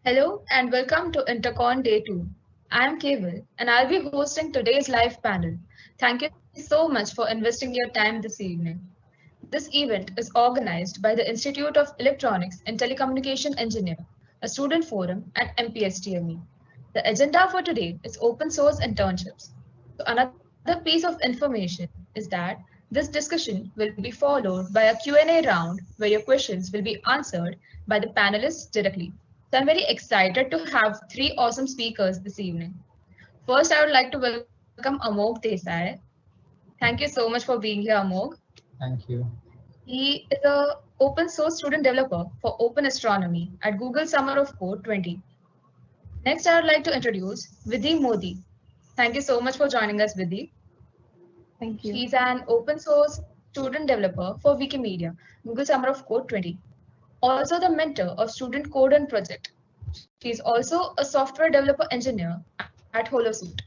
Hello and welcome to Intercon Day 2. I am Keval and I'll be hosting today's live panel. Thank you so much for investing your time this evening. This event is organized by the Institute of Electronics and Telecommunication Engineer, a student forum at MPSTME. The agenda for today is open source internships. So another piece of information is that this discussion will be followed by a Q&A round where your questions will be answered by the panelists directly. So I'm very excited to have three awesome speakers this evening. First, I would like to welcome Amog Desai. Thank you so much for being here, Amog. Thank you. He is a open source student developer for Open Astronomy at Google Summer of Code 20. Next, I would like to introduce Vidhi Modi. Thank you so much for joining us, Vidhi. Thank you. She's an open source student developer for Wikimedia, Google Summer of Code 20. Also the mentor of Student Code and Project. She's also a software developer engineer at Holosuite.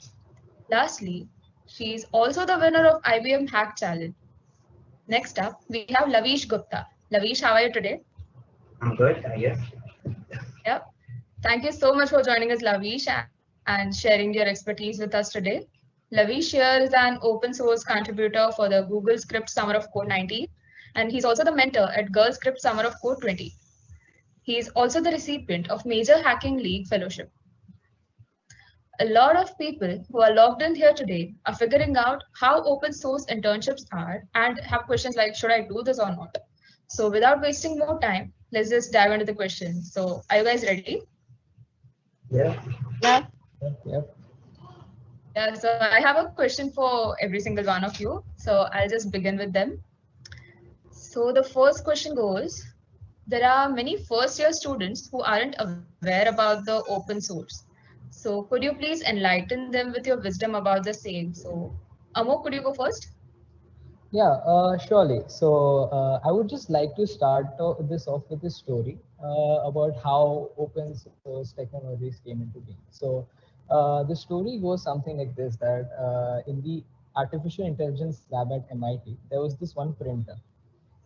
Lastly, she's also the winner of IBM Hack Challenge. Next up, we have Lavish Gupta. Lavish, how are you today? I'm good, yes. Yep. Thank you so much for joining us, Lavish, and sharing your expertise with us today. Lavish here is an open source contributor for the Google Script Summer of Code 19, and he's also the mentor at Girl Script Summer of Code 20. He is also the recipient of Major Hacking League Fellowship. A lot of people who are logged in here today are figuring out how open source internships are and have questions like, should I do this or not? So without wasting more time, let's just dive into the questions. So are you guys ready? Yeah. Yeah. Yep. Yeah, so I have a question for every single one of you. So I'll just begin with them. So the first question goes, there are many first year students who aren't aware about the open source. So could you please enlighten them with your wisdom about the same? So Amo, could you go first? Yeah, surely. I would just like to start this off with a story about how open source technologies came into being. The story goes something like this: that in the artificial intelligence lab at MIT, there was this one printer.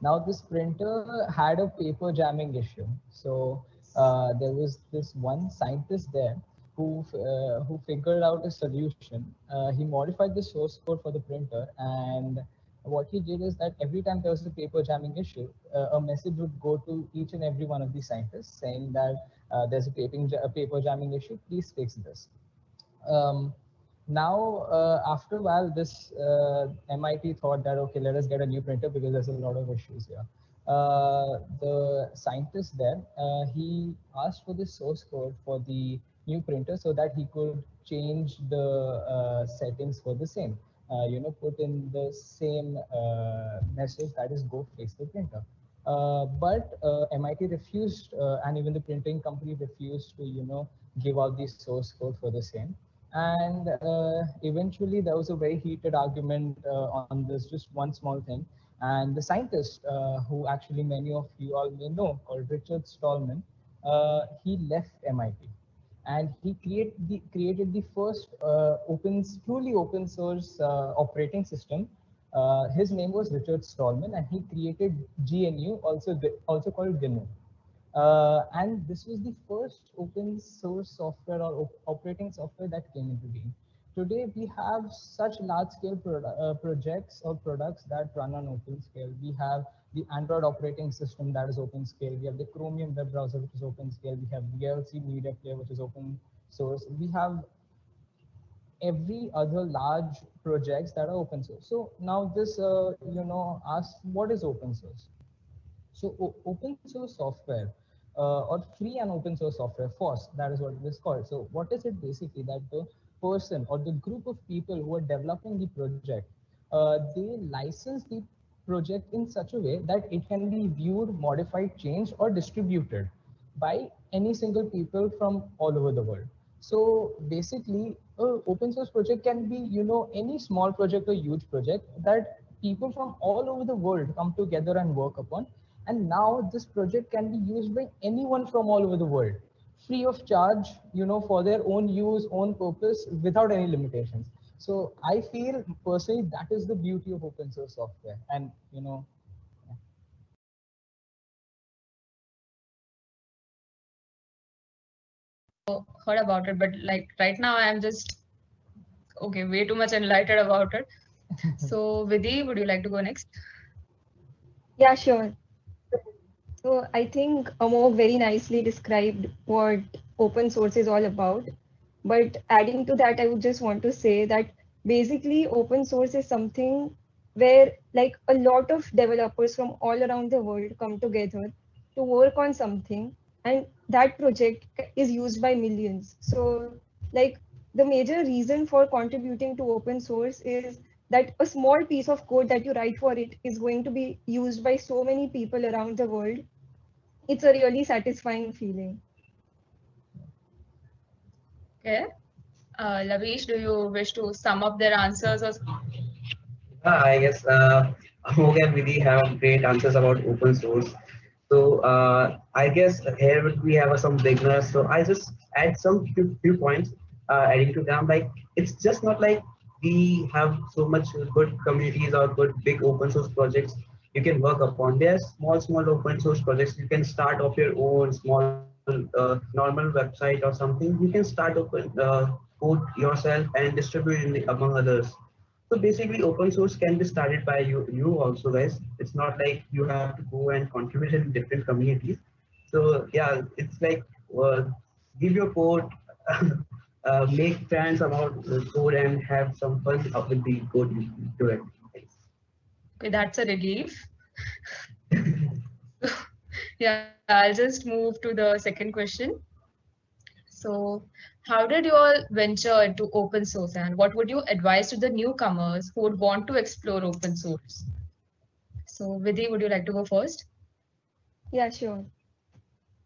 Now, this printer had a paper jamming issue. There was this one scientist there who figured out a solution. He modified the source code for the printer, and what he did is that every time there was a paper jamming issue, a message would go to each and every one of these scientists saying that there's a paper jamming issue. Please fix this. Um, After a while, this MIT thought that, okay, let us get a new printer because there's a lot of issues here. The scientist there, he asked for the source code for the new printer so that he could change the settings for the same. Put in the same message, that is, go fix the printer. But MIT refused, and even the printing company refused to, give out the source code for the same. And eventually, there was a very heated argument on this, just one small thing. And the scientist, who actually many of you all may know, called Richard Stallman, he left MIT, and he created the first truly open source operating system. His name was Richard Stallman, and he created GNU, also called GNU. And this was the first open source software or operating software that came into being. Today, we have such large scale projects or products that run on open scale. We have the Android operating system that is open scale. We have the Chromium web browser, which is open scale. We have VLC Media Player, which is open source. We have every other large projects that are open source. So now this, asks, what is open source? Open source software, or free and open source software, FOSS, that is what it is called. So what is it basically? That the person or the group of people who are developing the project, they license the project in such a way that it can be viewed, modified, changed, or distributed by any single people from all over the world. So basically, a open source project can be, any small project or huge project that people from all over the world come together and work upon. And now this project can be used by anyone from all over the world, free of charge, for their own use, own purpose, without any limitations. So I feel personally that is the beauty of open source software. And heard about it, but like right now I'm just okay, way too much enlightened about it. So Vidhi, would you like to go next? Yeah, sure. So I think Amol very nicely described what open source is all about. But adding to that, I would just want to say that basically open source is something where like a lot of developers from all around the world come together to work on something, and that project is used by millions. So like the major reason for contributing to open source is that a small piece of code that you write for it is going to be used by so many people around the world. It's a really satisfying feeling. Okay. Lavish, do you wish to sum up their answers or I guess Amog and Vidhi have great answers about open source. So I guess here we have some beginners. So I just add some few points adding to them. Like it's just not like we have so much good communities or good big open source projects you can work upon. There's small open source projects. You can start off your own small normal website or something. You can start open code yourself and distribute among others. So basically, open source can be started by you also, guys. It's not like you have to go and contribute in different communities. So yeah, it's like uh, give your code, make friends about the code, and have some fun with the code you do it. okay, that's a relief. Yeah, I'll just move to the second question. So, how did you all venture into open source, and what would you advise to the newcomers who would want to explore open source? So, Vidhi, would you like to go first? Yeah, sure.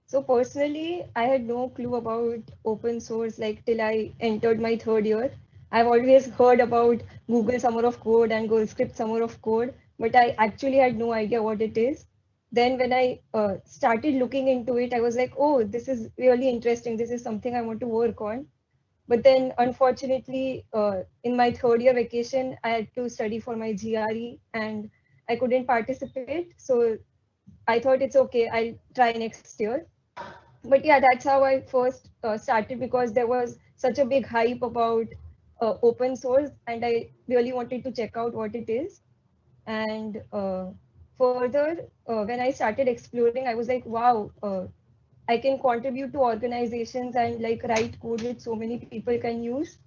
So personally, I had no clue about open source like till I entered my third year. I've always heard about Google Summer of Code and Google Script Summer of Code, but I actually had no idea what it is. Then when I started looking into it, I was like, oh, this is really interesting. This is something I want to work on. But then unfortunately, in my third year vacation, I had to study for my GRE and I couldn't participate. So I thought it's okay, I'll try next year. But yeah, that's how I first started because there was such a big hype about open source, and I really wanted to check out what it is. And further, when I started exploring, I was like, wow, I can contribute to organizations and like write code which so many people can use.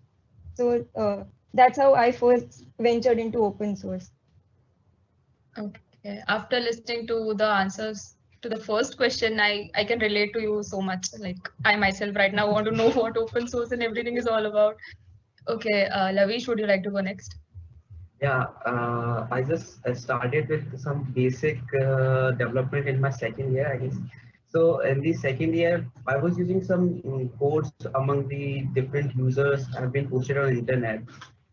So that's how I first ventured into open source. Okay. After listening to the answers to the first question, I can relate to you so much. Like I myself right now want to know what open source and everything is all about. Okay, Lavish, would you like to go next? Yeah, I just started with some basic development in my second year, I guess. So in the second year, I was using some codes among the different users have been posted on internet.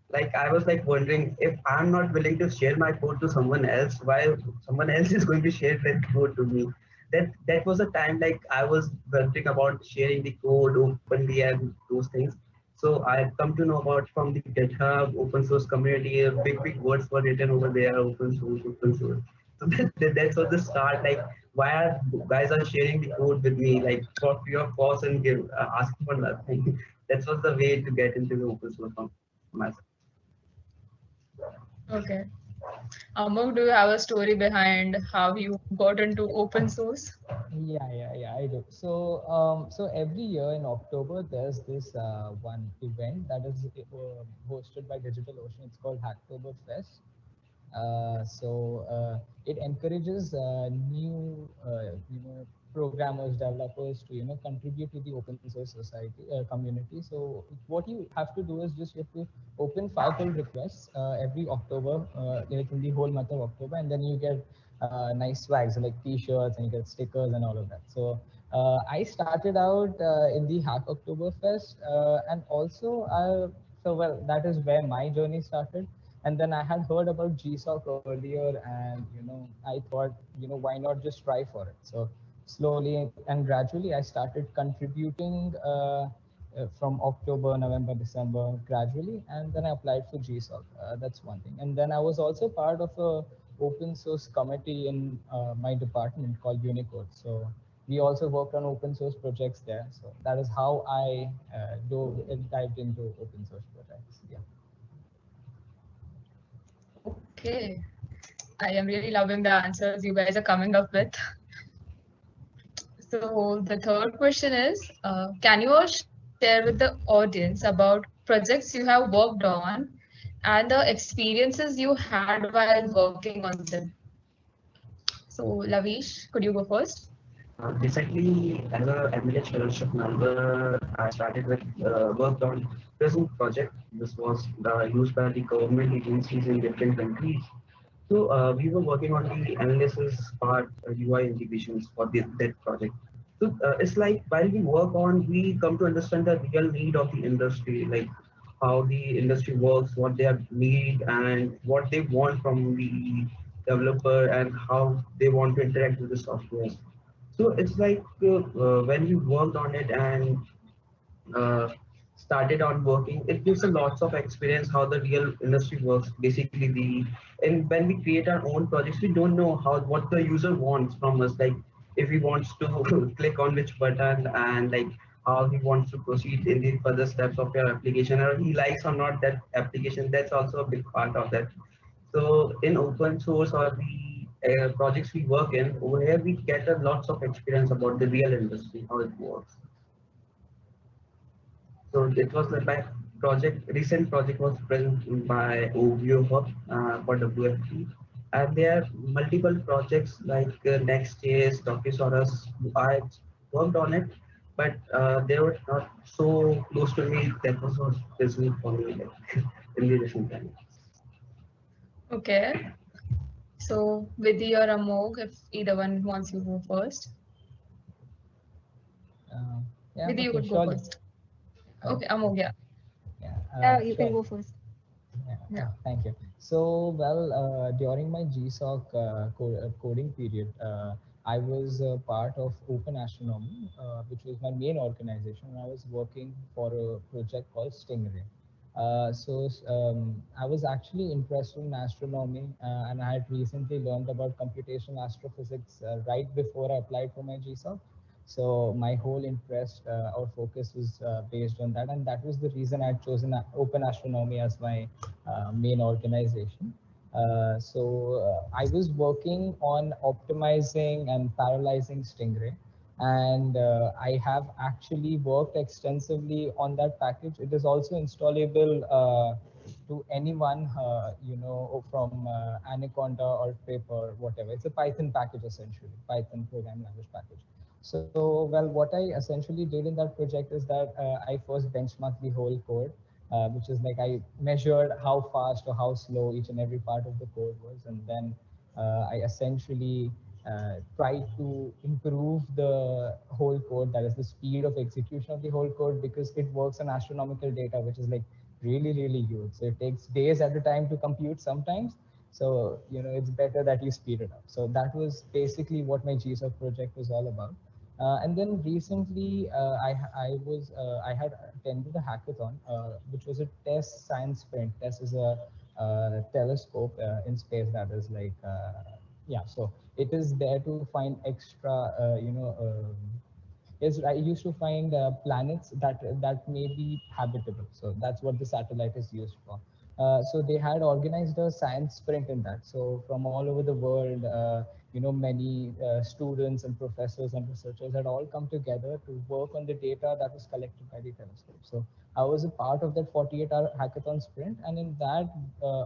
Like I was like wondering if I'm not willing to share my code to someone else, why someone else is going to share that code to me. That was a time like I was wondering about sharing the code openly and those things. So I come to know about from the GitHub open source community, big words were written over there, open source, open source. So that's what the start. Like, why are guys are sharing the code with me, like for free of cost and give asking for nothing. That was the way to get into the open source from myself. Okay. Amog, do you have a story behind how you got into open source? Yeah, I do. So, so every year in October, there's this one event that is hosted by DigitalOcean. It's called Hacktoberfest. It encourages new, programmers, developers to, contribute to the open source society community. So what you have to do is just you have to open 5 pull requests every October, like in the whole month of October, and then you get nice swags like T-shirts and you get stickers and all of that. So I started out in the Hack Oktoberfest, and also that is where my journey started. And then I had heard about GSOC earlier, and I thought, why not just try for it? So slowly and gradually, I started contributing from October, November, December, gradually, and then I applied for GSOC. That's one thing. And then I was also part of a open source committee in my department called Unicode. So we also worked on open source projects there. So that is how I dived into open source projects. Yeah. Okay. I am really loving the answers you guys are coming up with. So the third question is, can you all share with the audience about projects you have worked on and the experiences you had while working on them? So Lavish, could you go first? Recently, as a MLH fellowship member, I started with worked on present project. This was used by the government agencies in different countries. So we were working on the analysis part, UI integrations for that project. So it's like while we work on, we come to understand the real need of the industry, like how the industry works, what they have need, and what they want from the developer, and how they want to interact with the software. So it's like when we worked on it and uh, started on working, it gives a lots of experience how the real industry works. Basically, and when we create our own projects, we don't know how what the user wants from us. Like if he wants to click on which button and like how he wants to proceed in the further steps of your application, or he likes or not that application. That's also a big part of that. So in open source or the projects we work in, over here we get a lots of experience about the real industry, how it works. So it was like my recent project was present by OVO Hub for WFP. And there are multiple projects like Next.js, Docusaurus. I worked on it, but they were not so close to me. That was not business for me like, in the recent time. Okay. So Vidhi or Amog, if either one wants you go first. Uh, yeah. Vidhi, you Okay. could go Surely. first. Okay, Amog, yeah. Yeah. Yeah, you can Sure. go first. Yeah, Yeah. thank you. So, well, during my GSOC coding period, I was part of Open Astronomy, which was my main organization. I was working for a project called Stingray. I was actually interested in astronomy, and I had recently learned about computational astrophysics right before I applied for my GSOC. So my whole interest or focus was based on that, and that was the reason I had chosen Open Astronomy as my main organization. I was working on optimizing and parallelizing Stingray, and I have actually worked extensively on that package. It is also installable to anyone, from Anaconda or Paper, whatever. It's a Python package essentially, Python program language package. So, well, what I essentially did in that project is that I first benchmarked the whole code, which is like I measured how fast or how slow each and every part of the code was, and then I essentially tried to improve the whole code, that is the speed of execution of the whole code, because it works on astronomical data, which is like really, really huge. So it takes days at a time to compute sometimes. So, it's better that you speed it up. So that was basically what my GSOC project was all about. And then recently, I had attended a hackathon, which was a TESS science sprint. TESS is a telescope in space that is like, yeah. So it is there to find extra, is I used to find planets that may be habitable. So that's what the satellite is used for. So they had organized a science sprint in that. So from all over the world, many students and professors and researchers had all come together to work on the data that was collected by the telescope. So I was a part of that 48-hour hackathon sprint, and in that,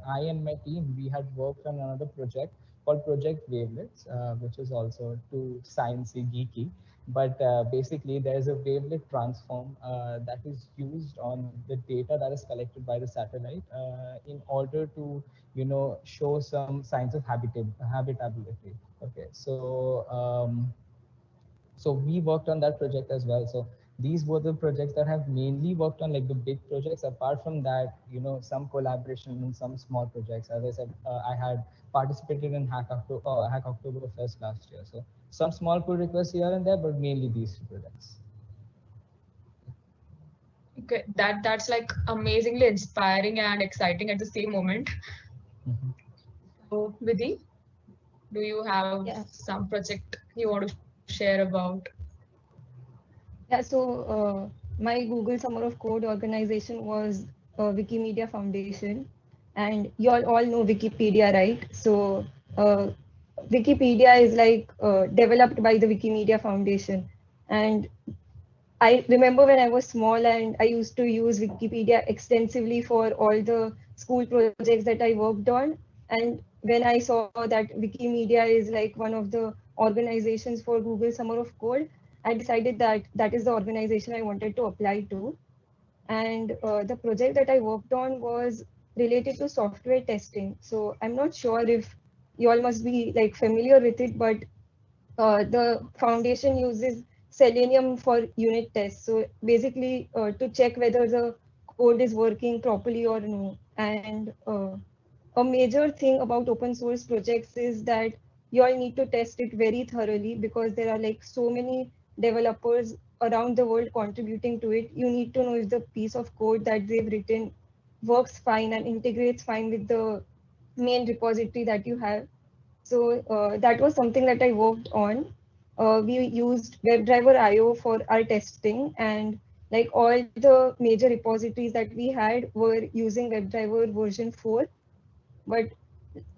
I and my team, we had worked on another project called Project Wavelets, which is also too sciencey geeky. But basically, there's a wavelet transform that is used on the data that is collected by the satellite in order to, show some signs of habitability. Okay, so we worked on that project as well. So these were the projects that have mainly worked on like the big projects. Apart from that, some collaboration in some small projects. As I said, I had participated in Hack Oktoberfest last year. So some small pull requests here and there, but mainly these two projects. Okay, that's like amazingly inspiring and exciting at the same moment. So Vidhi, do you have Yeah. some project you want to share? share about? Yeah, so my Google Summer of Code organization was Wikimedia Foundation, and you all know Wikipedia, right? So uh, Wikipedia is like developed by the Wikimedia Foundation, and I remember when I was small and I used to use Wikipedia extensively for all the school projects that I worked on. And when I saw that Wikimedia is like one of the organizations for Google Summer of Code, I decided that that is the organization I wanted to apply to. And the project that I worked on was related to software testing. So I'm not sure if you all must be like familiar with it, but the foundation uses Selenium for unit tests. So basically, to check whether the code is working properly or no. And a major thing about open source projects is that you all need to test it very thoroughly because there are like so many developers around the world contributing to it. You need to know if the piece of code that they've written works fine and integrates fine with the main repository that you have. So that was something that I worked on. We used WebDriver IO for our testing, and like all the major repositories that we had were using WebDriver version 4. But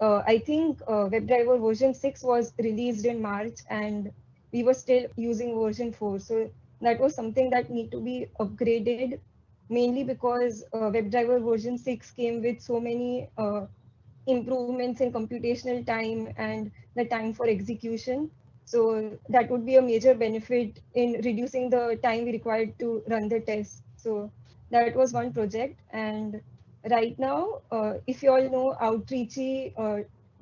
I think WebDriver version 6 was released in March, and we were still using version 4. So that was something that need to be upgraded, mainly because WebDriver version 6 came with so many improvements in computational time and the time for execution. So that would be a major benefit in reducing the time we required to run the test. So that was one project. And right now, if you all know, Outreachy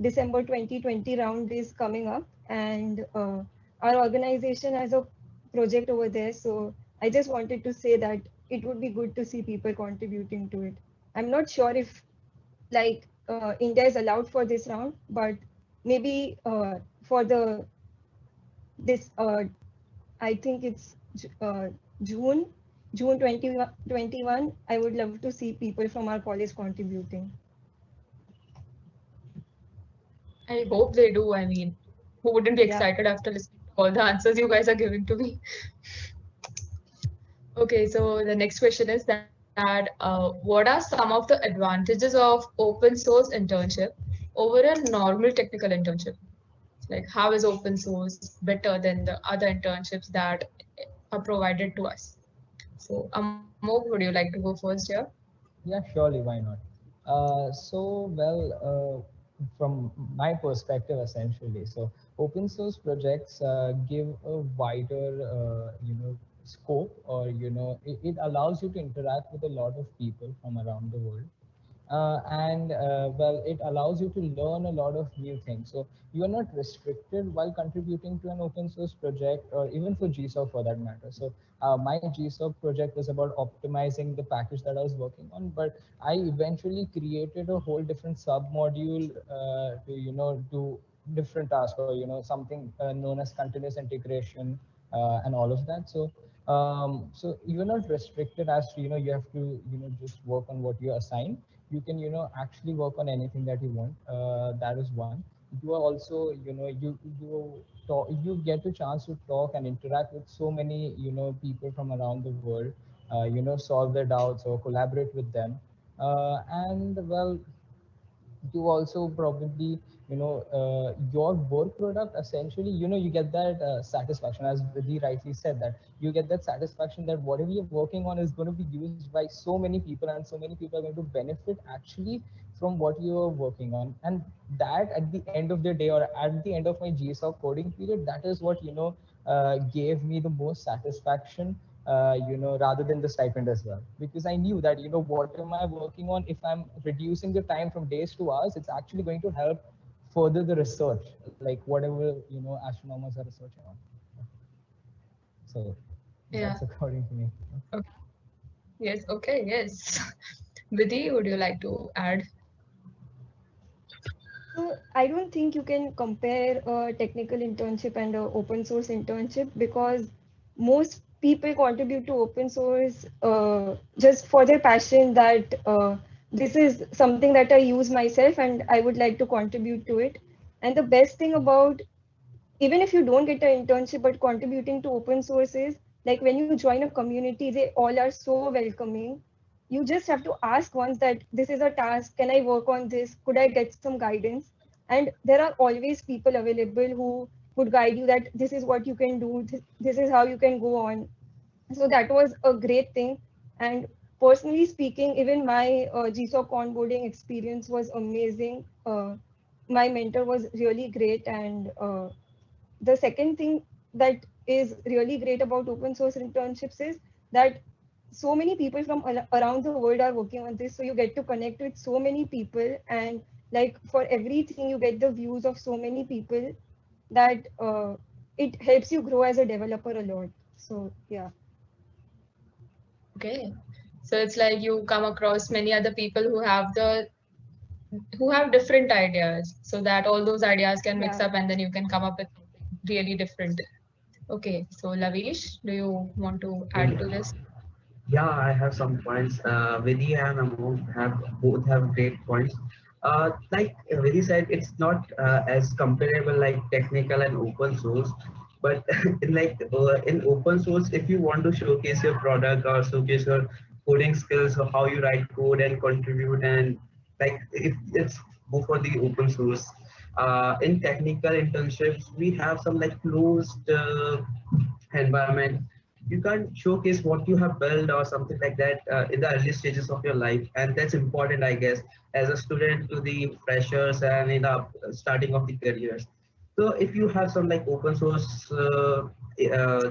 December 2020 round is coming up, and our organization has a project over there. So I just wanted to say that it would be good to see people contributing to it. I'm not sure if like India is allowed for this round, but maybe for the this I think it's June June 2021. I would love to see people from our college contributing. I hope they do. I mean, who wouldn't be Yeah. excited after listening to all the answers you guys are giving to me? Okay, so the next question is that what are some of the advantages of open source internship over a normal technical internship? Like, how is open source better than the other internships that are provided to us? So, Amol, would you like to go first here? Yeah, surely, why not? From my perspective, essentially, so open source projects give a wider, scope, or it allows you to interact with a lot of people from around the world. It allows you to learn a lot of new things. So you are not restricted while contributing to an open source project, or even for GSOC for that matter. So my GSOC project was about optimizing the package that I was working on, but I eventually created a whole different sub module to do different tasks, or something known as continuous integration, and all of that. So you're not restricted as to you have to just work on what you're assigned. You can actually work on anything that you want. That is one. You are also you get a chance to talk and interact with so many people from around the world, solve their doubts or collaborate with them. And well, you also probably your work product, essentially you get that satisfaction, as Vidhi rightly said, that you get that satisfaction that whatever you're working on is going to be used by so many people, and so many people are going to benefit actually from what you are working on. And that, at the end of the day, or at the end of my GSOC coding period, that is what gave me the most satisfaction, rather than the stipend as well. Because I knew that, what am I working on? If I'm reducing the time from days to hours, it's actually going to help further the research, like whatever, astronomers are researching on. So Yeah. that's according to me. Okay. Yes. Okay. Yes. Vidhi, would you like to add? So I don't think you can compare a technical internship and an open source internship because most people contribute to open source just for their passion that this is something that I use myself and I would like to contribute to it. And the best thing about even if you don't get an internship, but contributing to open sources, like when you join a community, they all are so welcoming. You just have to ask once that this is a task, can I work on this? Could I get some guidance? And there are always people available who would guide you that this is what you can do, this is how you can go on. So that was a great thing. And personally speaking, even my GSOC onboarding experience was amazing. My mentor was really great. And the second thing that is really great about open source internships is that so many people from around the world are working on this. So you get to connect with so many people, and like for everything, you get the views of so many people that it helps you grow as a developer a lot. So yeah. Okay. So it's like you come across many other people who have different ideas, so that all those ideas can mix Yeah. up and then you can come up with really different. Okay. So Lavish, do you want to add to this? Yeah, I have some points. Vidhi and Amol have both have great points. Like Vidhi said, it's not as comparable like technical and open source, but in open source, if you want to showcase your product or showcase your coding skills or how you write code and contribute, and like if it's go for the open source. In technical internships, we have some like closed environment. You can't showcase what you have built or something like that in the early stages of your life, and that's important, I guess, as a student to the freshers and in the starting of the careers. So if you have some like open source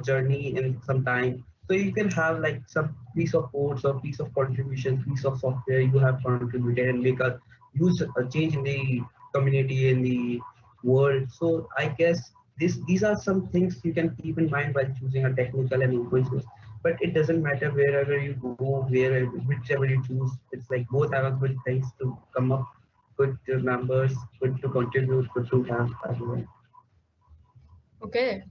journey in some time, so you can have like some piece of codes or piece of contribution, piece of software you have contributed and make a huge change in the community in the world. So I guess these are some things you can keep in mind while choosing a technical and open source. But it doesn't matter wherever you go, whichever you choose. It's like both have a good things to come up, good members, good to contribute, good to have everyone. Okay.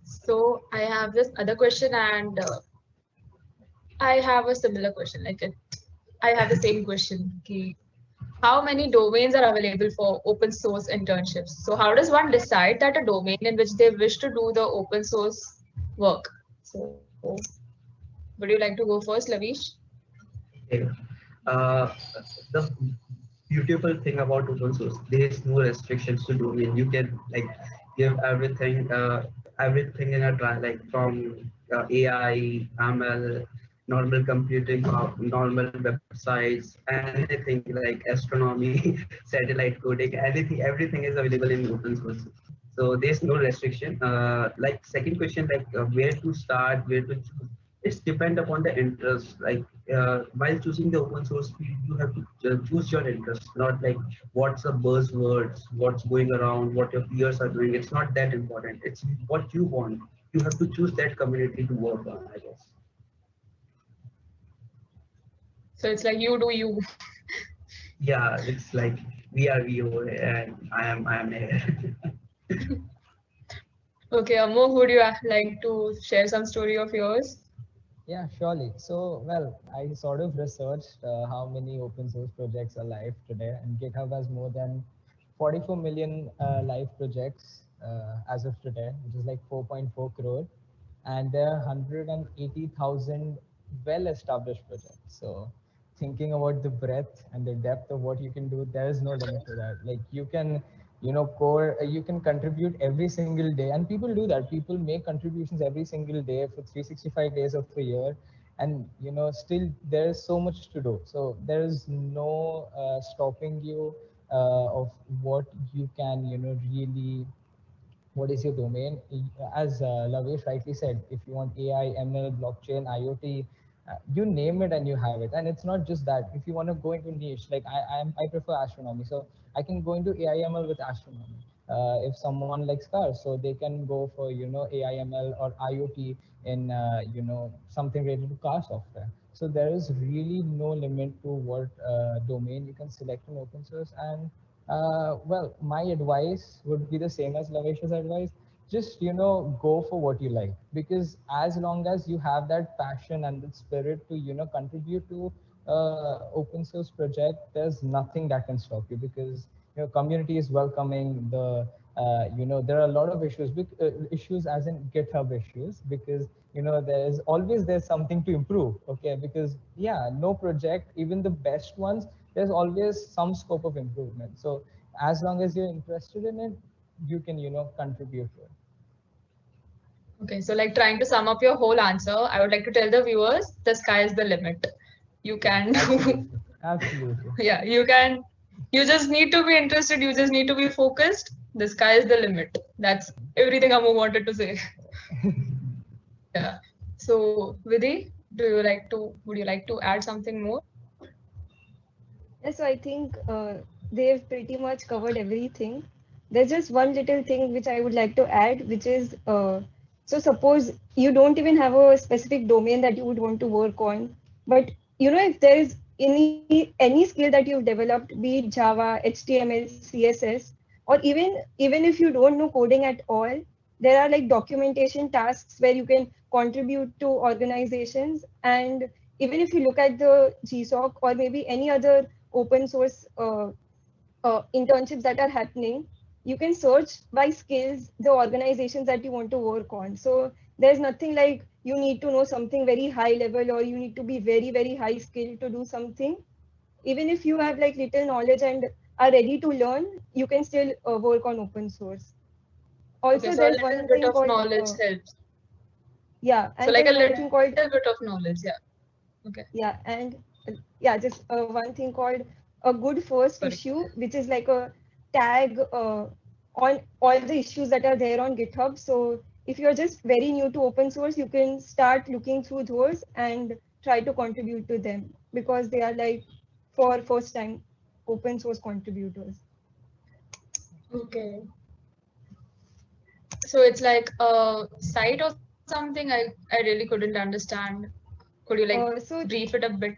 So I have this other question, and I have a similar question. I have the same question. How many domains are available for open source internships? So how does one decide that a domain in which they wish to do the open source work? So would you like to go first, Lavish? Okay. Uh, the beautiful thing about open source, there is no restrictions to domain. You can like give everything in a try, like from AI, ML, normal computing, normal websites, anything like astronomy, satellite coding, anything, everything is available in open source. So there's no restriction. Like second question, like where to start, where to choose. It's depend upon the interest. Like while choosing the open source field, you have to choose your interest, not like what's the buzzwords, what's going around, what your peers are doing. It's not that important. It's what you want. You have to choose that community to work on, I guess. So it's like you do you. Yeah, it's like we are VO and I am here. Okay, Amo, would you like to share some story of yours? Yeah, surely. So, well, I sort of researched how many open source projects are live today, and GitHub has more than 44 million live projects as of today, which is like 4.4 crore, and there are 180,000 well-established projects. So, thinking about the breadth and the depth of what you can do, there is no limit to that. Like you can, core, you can contribute every single day, and people do that. People make contributions every single day for 365 days of the year, and still there is so much to do. So there is no stopping you of what you can, really, what is your domain. As Lavesh rightly said, if you want AI, ML, blockchain, IoT, you name it and you have it. And it's not just that. If you want to go into niche, like I prefer astronomy, so I can go into AI, ML with astronomy. If someone likes cars, so they can go for AI, ML or IoT in something related to car software. So there is really no limit to what domain you can select in open source. And well, my advice would be the same as Lavesh's advice. Just go for what you like, because as long as you have that passion and that spirit to contribute to open source project, there's nothing that can stop you, because community is welcoming. The there are a lot of issues, issues as in GitHub issues, because there's something to improve. Okay, because yeah, no project, even the best ones, there's always some scope of improvement. So as long as you're interested in it, you can contribute to it. Okay, so like trying to sum up your whole answer, I would like to tell the viewers the sky is the limit. You can do, Absolutely. Absolutely. yeah, you just need to be interested, you just need to be focused. The sky is the limit. That's everything Amo wanted to say. Yeah. So Vidhi, would you like to add something more? Yeah, so I think they've pretty much covered everything. There's just one little thing which I would like to add, which is so suppose you don't even have a specific domain that you would want to work on, but if there is any skill that you've developed, be it Java, HTML, CSS, or even if you don't know coding at all, there are like documentation tasks where you can contribute to organizations. And even if you look at the GSOC or maybe any other open source internships that are happening, you can search by skills the organizations that you want to work on. So there's nothing like you need to know something very high level or you need to be very, very high skilled to do something. Even if you have like little knowledge and are ready to learn, you can still work on open source. Okay, Also, so a there's little one bit thing of called, knowledge helps. yeah, So and like a there's one little thing called, bit of knowledge, yeah. Okay, yeah, and yeah, just one thing called a good first sorry. issue, which is like a tag on all the issues that are there on GitHub. So if you're just very new to open source, you can start looking through those and try to contribute to them because they are like for first time open source contributors. Okay. So it's like a site or something I really couldn't understand. Could you like So brief it a bit?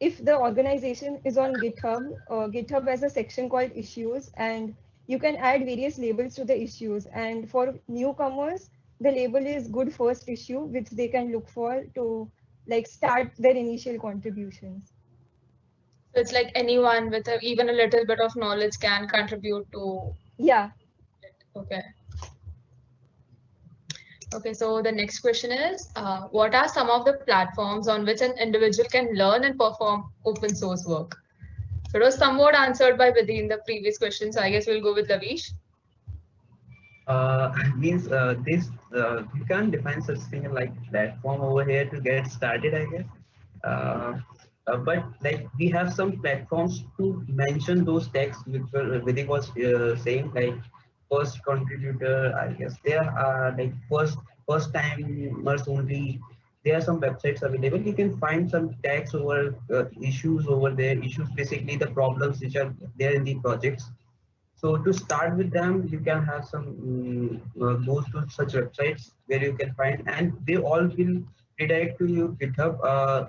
if the organization is on GitHub, GitHub has a section called issues, and you can add various labels to the issues. And for newcomers, the label is good first issue, which they can look for to like start their initial contributions. So it's like anyone with even a little bit of knowledge can contribute to Yeah. it. Okay. Okay, so the next question is, what are some of the platforms on which an individual can learn and perform open source work? So it was somewhat answered by Vidhi in the previous question, so I guess we'll go with Lavish. Means this you can't define such thing like platform over here to get started, I guess. Uh, but like we have some platforms to mention those texts which Vidhi was saying, like first contributor, I guess there are like first timers only. There are some websites available. You can find some tags over issues over there. Issues basically the problems which are there in the projects. So to start with them, you can have some goes to such websites where you can find, and they all will redirect to your GitHub.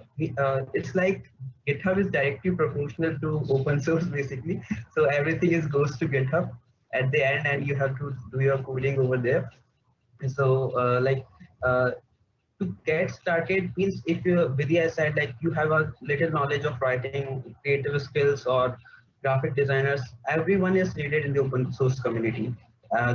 It's like GitHub is directly proportional to open source basically. So everything is goes to GitHub at the end, and you have to do your coding over there. So to get started means if you Vidya said like you have a little knowledge of writing, creative skills or graphic designers, everyone is needed in the open source community.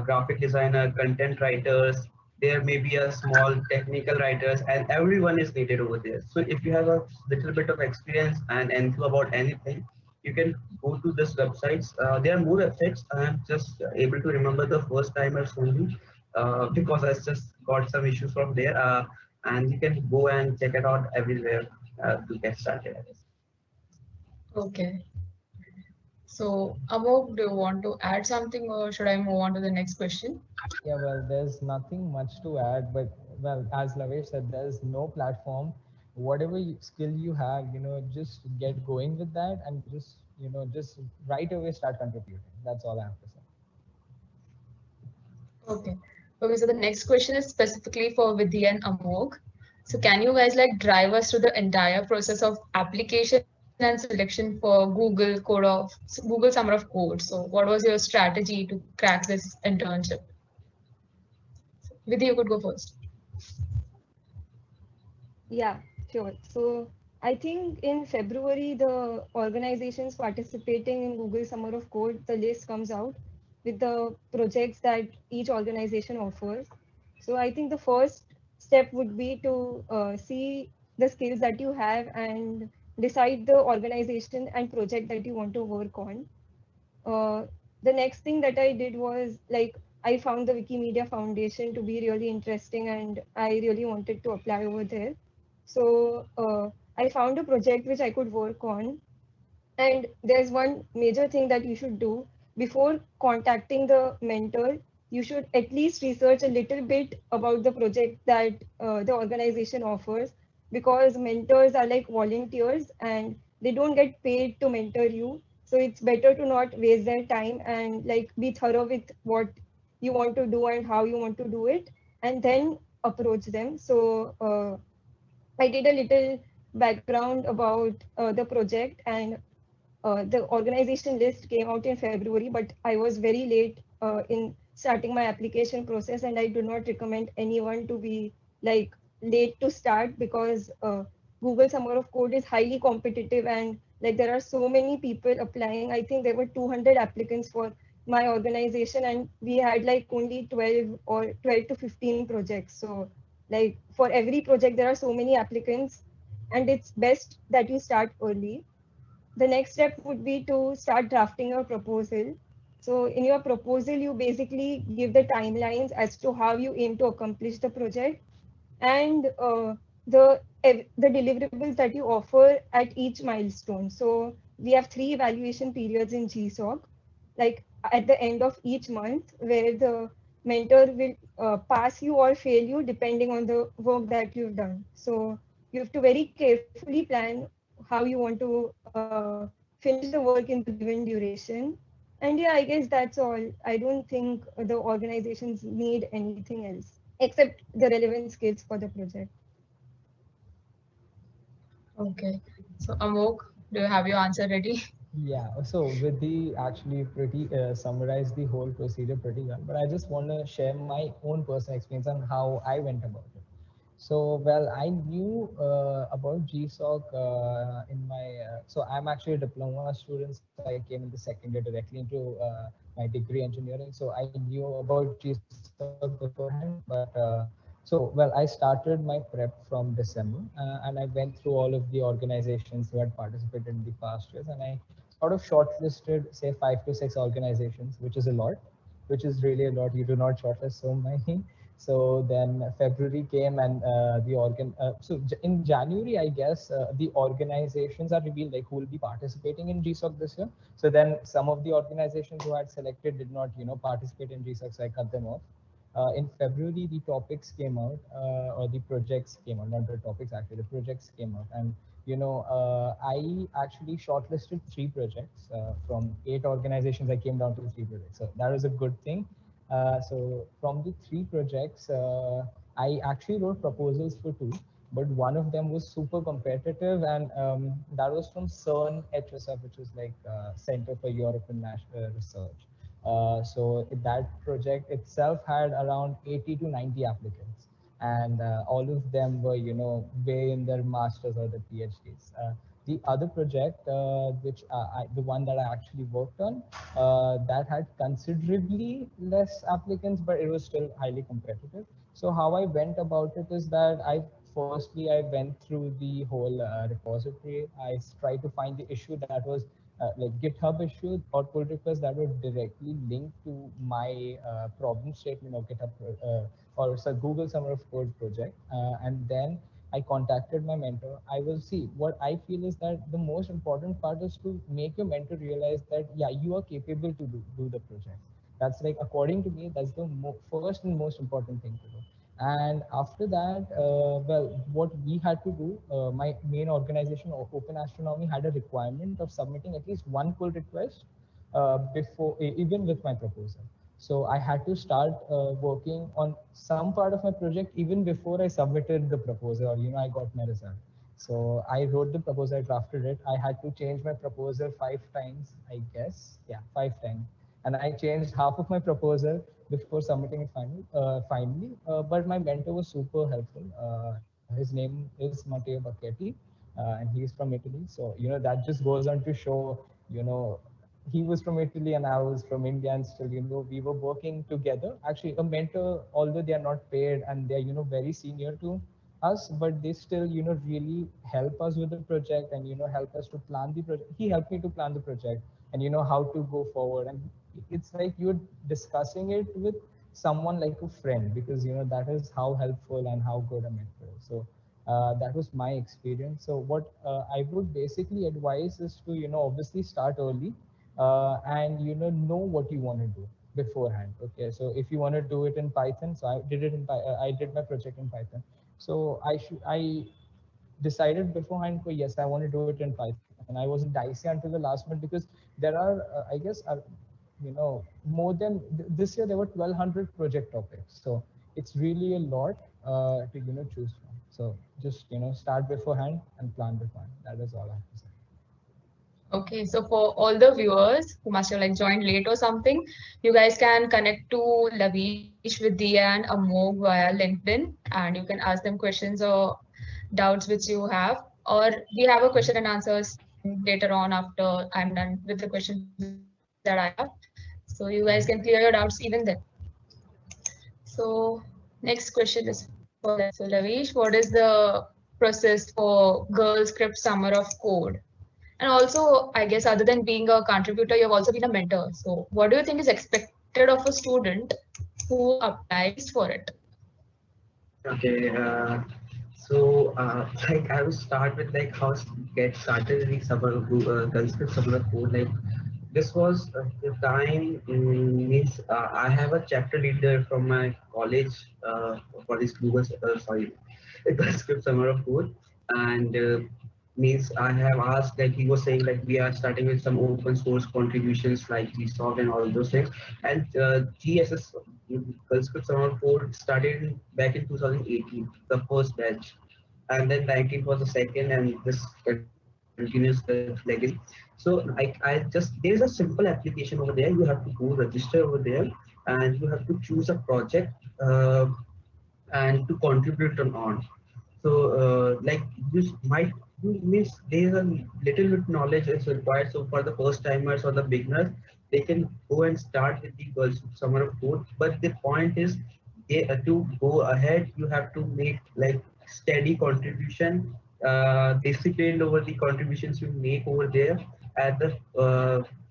Graphic designer, content writers, there may be a small technical writers, and everyone is needed over there. So if you have a little bit of experience and info about anything, you can go to this websites. There are more websites. I'm just able to remember the first timers only because I just got some issues from there. And you can go and check it out everywhere to get started. I guess. Okay. So Amok, do you want to add something or should I move on to the next question? Yeah, well, there's nothing much to add, but well, as Lavesh said, there's no platform. Whatever skill you have, just get going with that and just right away start contributing. That's all I have to say. Okay. Okay, so the next question is specifically for Vidhi and Amok. So can you guys like drive us through the entire process of application and selection for Google Summer of Code? So what was your strategy to crack this internship? Vidhi, you could go first. Yeah, sure. So I think in February, the organizations participating in Google Summer of Code, the list comes out. with the projects that each organization offers. So I think the first step would be to see the skills that you have and decide the organization and project that you want to work on. uh, the next thing that I did was like I found the Wikimedia Foundation to be really interesting and I really wanted to apply over there. So I found a project which I could work on. And there's one major thing that you should do before contacting the mentor. You should at least research a little bit about the project that the organization offers, because mentors are like volunteers and they don't get paid to mentor you. So it's better to not waste their time and like be thorough with what you want to do and how you want to do it, and then approach them. So I did a little background about the project, and the organization list came out in February, but I was very late in starting my application process, and I do not recommend anyone to be like late to start, because Google Summer of Code is highly competitive and like there are so many people applying. I think there were 200 applicants for my organization, and we had like only 12 or 12 to 15 projects. So like for every project there are so many applicants, and it's best that you start early. The next step would be to start drafting your proposal. So in your proposal, you basically give the timelines as to how you aim to accomplish the project, and the deliverables that you offer at each milestone. So we have 3 evaluation periods in GSOC, like at the end of each month, where the mentor will pass you or fail you depending on the work that you've done. So you have to very carefully plan how you want to finish the work in the given duration. And yeah, I guess that's all. I don't think the organizations need anything else except the relevant skills for the project. Okay. So Amok, do you have your answer ready? Yeah, so Vidhi actually pretty summarized the whole procedure pretty well, but I just want to share my own personal experience on how I went about it. So, well, I knew about GSOC in my, so I'm actually a diploma student, so I came in the second year directly into my degree engineering. So I knew about GSOC beforehand, but so, well, I started my prep from December and I went through all of the organizations who had participated in the past years, and I sort of shortlisted, say, 5 to 6 organizations, which is a lot, which is really a lot. You do not shortlist so many. So then February came and in January, I guess, the organizations are revealed, like who will be participating in GSOC this year. So then some of the organizations who had selected did not, participate in GSOC, so I cut them off. In February, the topics came out, or the projects came out, not the topics actually, the projects came out. And, I actually shortlisted 3 projects from 8 organizations. I came down to 3 projects. So that was a good thing. So from the 3 projects, I actually wrote proposals for 2, but one of them was super competitive, and that was from CERN HSF, which is like Center for European Research. So that project itself had around 80 to 90 applicants, and all of them were, way in their masters or their PhDs. The other project, the one that I actually worked on, that had considerably less applicants, but it was still highly competitive. So how I went about it is that I went through the whole repository. Tried to find the issue that was like GitHub issue or pull request that were directly linked to my problem statement of GitHub or Google Summer of Code project. And then I contacted my mentor. I will see what I feel is that the most important part is to make your mentor realize that, yeah, you are capable to do the project. That's like, according to me, that's the first and most important thing to do. And after that, well, what we had to do, my main organization, Open Astronomy, had a requirement of submitting at least 1 pull request even with my proposal. So I had to start working on some part of my project even before I submitted the proposal, or, I got my result. So I wrote the proposal, I drafted it. I had to change my proposal 5 times, I guess. Yeah, 5 times. And I changed half of my proposal before submitting it finally. But my mentor was super helpful. His name is Matteo Bacchetti, and he's from Italy. So, that just goes on to show, you know, he was from Italy and I was from India, and still, we were working together. Actually, a mentor, although they are not paid and they're, very senior to us, but they still, really help us with the project and, help us to plan the project. He helped me to plan the project and, how to go forward. And it's like you're discussing it with someone like a friend, because, that is how helpful and how good a mentor is. So that was my experience. So what I would basically advise is to, obviously start early and, know what you want to do beforehand. Okay. So if you want to do it in Python, so I did it in, I did my project in Python. So I decided beforehand, yes, I want to do it in Python. I wasn't dicey until the last minute, because there are, I guess, more than this year, there were 1,200 project topics. So it's really a lot to, choose from. So just, start beforehand and plan beforehand. That is all I have to say. Okay, so for all the viewers who must have like joined late or something, you guys can connect to Lavish with Dia and Amog via LinkedIn, and you can ask them questions or doubts which you have. Or we have a question and answers later on after I'm done with the questions that I have. So you guys can clear your doubts even then. So next question is for Lavish. So Lavish, what is the process for Girl Script Summer of Code? And also, I guess other than being a contributor, you've also been a mentor. So what do you think is expected of a student who applies for it? Okay, like I will start with like how get started in the summer Sanskrit summer code. Like this was the time means I have a chapter leader from my college for this Google sorry, Sanskrit summer of code, and means I have asked, like he was saying, like we are starting with some open source contributions like GSOC and all those things, and GSS Sanskrit summer code started back in 2018, the first batch, and then 19 was the second, and this continues the legacy. So I just there is a simple application over there. You have to go register over there, and you have to choose a project and to contribute on. So like this might means there is a little bit knowledge is required. So for the first timers or the beginners, they can go and start with the Girls Summer of Code. But the point is, to go ahead, you have to make like steady contribution, disciplined over the contributions you make over there, and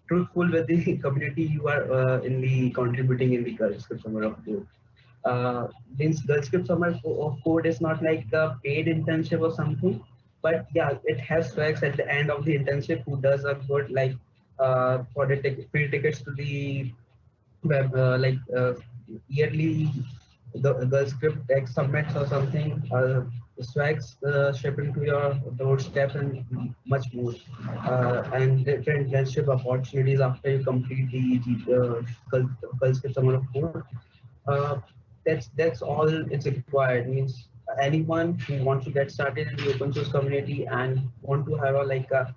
truthful with the community you are in the contributing in the Girls Summer of Code. Means the script summer of code is not like a paid internship or something, but yeah, it has swags at the end of the internship who does a good like for the free tickets to the web yearly the script like submits or something, swags shipping to your doorstep and much more, and different internship opportunities after you complete the script summer of code. uh, that's all it's required. Means anyone who wants to get started in the open source community and want to have a like a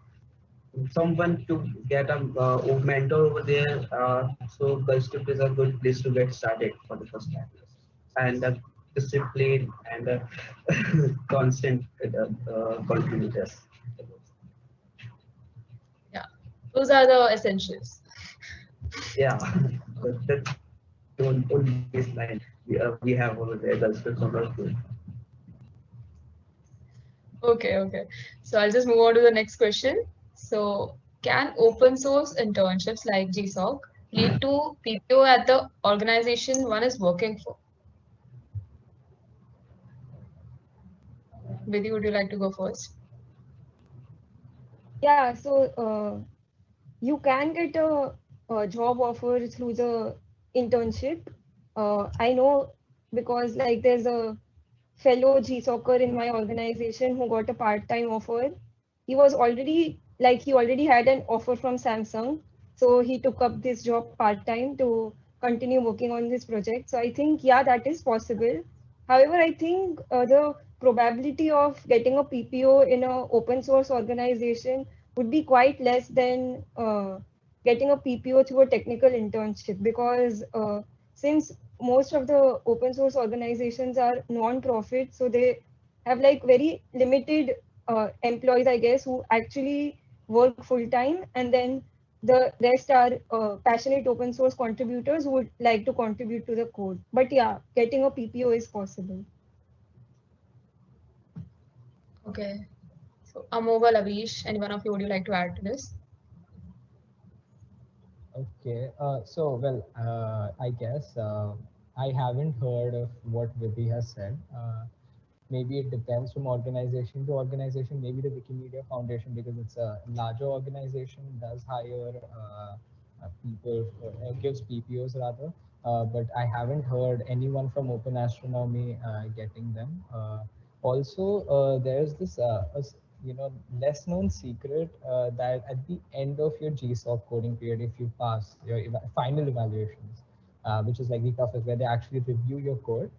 someone to get a mentor over there. So GulfScript is a good place to get started for the first time, and discipline and constant contributors. Yeah, those are the essentials. Yeah, that's the only baseline we have over there. GulfScript on our school. Okay. So I'll just move on to the next question. So can open source internships like GSOC lead to PPO at the organization one is working for? Vidhi, would you like to go first? Yeah, so you can get a job offer through the internship. I know because like there's a fellow G-Soccer in my organization who got a part-time offer. He already had an offer from Samsung. So he took up this job part-time to continue working on this project. So I think, yeah, that is possible. However, I think the probability of getting a PPO in an open source organization would be quite less than getting a PPO through a technical internship, because since most of the open source organizations are non-profit, so they have like very limited employees, I guess, who actually work full time, and then the rest are passionate open source contributors who would like to contribute to the code. But yeah, getting a PPO is possible. Okay. So Amog or Lavish, any one of you would you like to add to this? Okay, I guess I haven't heard of what Vidhi has said. Maybe it depends from organization to organization. Maybe the Wikimedia Foundation, because it's a larger organization, does hire people, gives PPOs rather. But I haven't heard anyone from Open Astronomy getting them. Also, there's this less known secret that at the end of your GSOC coding period, if you pass your final evaluations, which is like the toughest, where they actually review your code,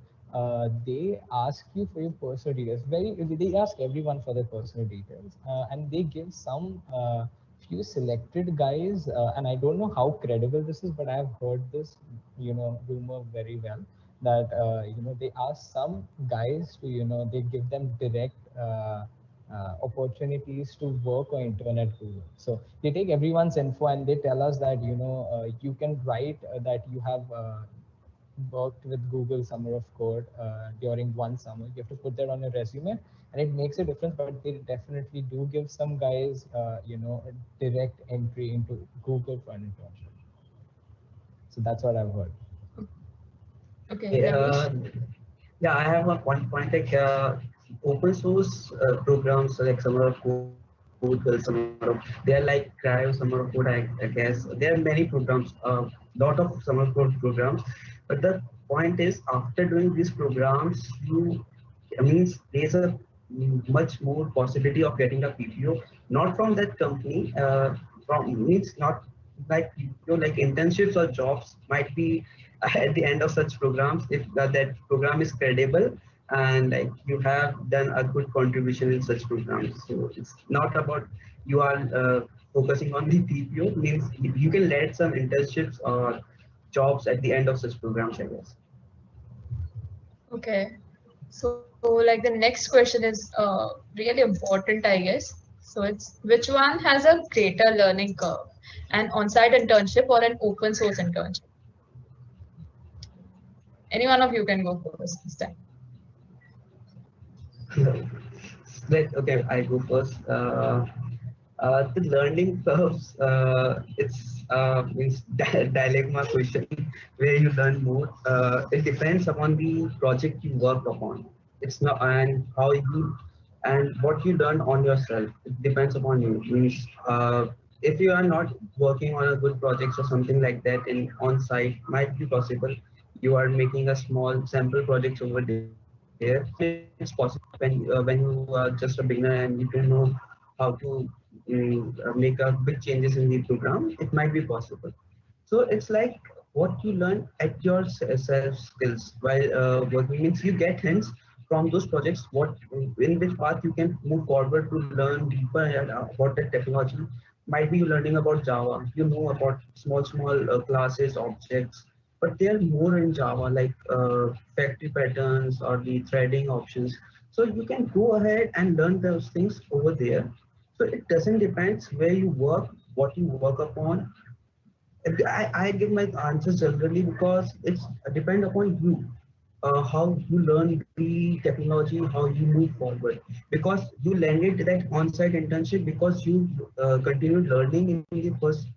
they ask you for your personal details. They ask everyone for their personal details, and they give some few selected guys, and I don't know how credible this is, but I've heard this, rumor very well, that they ask some guys to, they give them direct opportunities to work or intern at Google. So they take everyone's info and they tell us that you can write that you have worked with Google Summer of Code during one summer. You have to put that on your resume, and it makes a difference. But they definitely do give some guys, a direct entry into Google for an internship. So that's what I've heard. Okay, Yeah, Lavish. yeah, I have a point like open source programs like Summer of Code, they are like Cryo, Summer of Code. I guess there are many programs, lot of Summer of Code programs. But the point is, after doing these programs, means there's a much more possibility of getting a PPO, not from that company, from means not like like internships or jobs might be at the end of such programs if that program is credible and like you have done a good contribution in such programs. So it's not about you are focusing on the PPO, means you can let some internships or jobs at the end of such programs, I guess. Okay. So like the next question is really important, I guess. So it's which one has a greater learning curve, an on-site internship or an open source internship? Any one of you can go first this time. Okay, I go first. The learning curves, it's means dilemma question where you learn more. It depends upon the project you work upon. It's not and how you and what you learn on yourself. It depends upon you. Means if you are not working on a good project or something like that in on site, might be possible. You are making a small sample projects over there. It's possible when you are just a beginner and you don't know how to make a big changes in the program, it might be possible. So it's like what you learn at your self skills while working, means you get hints from those projects what in which path you can move forward to learn deeper about the technology. Might be you learning about Java, you know about small classes, objects, but they are more in Java, like factory patterns or the threading options. So you can go ahead and learn those things over there. So it doesn't depend where you work, what you work upon. I give my answers generally because it's depend upon you, how you learn the technology, how you move forward. Because you landed that on-site internship because you continued learning in the first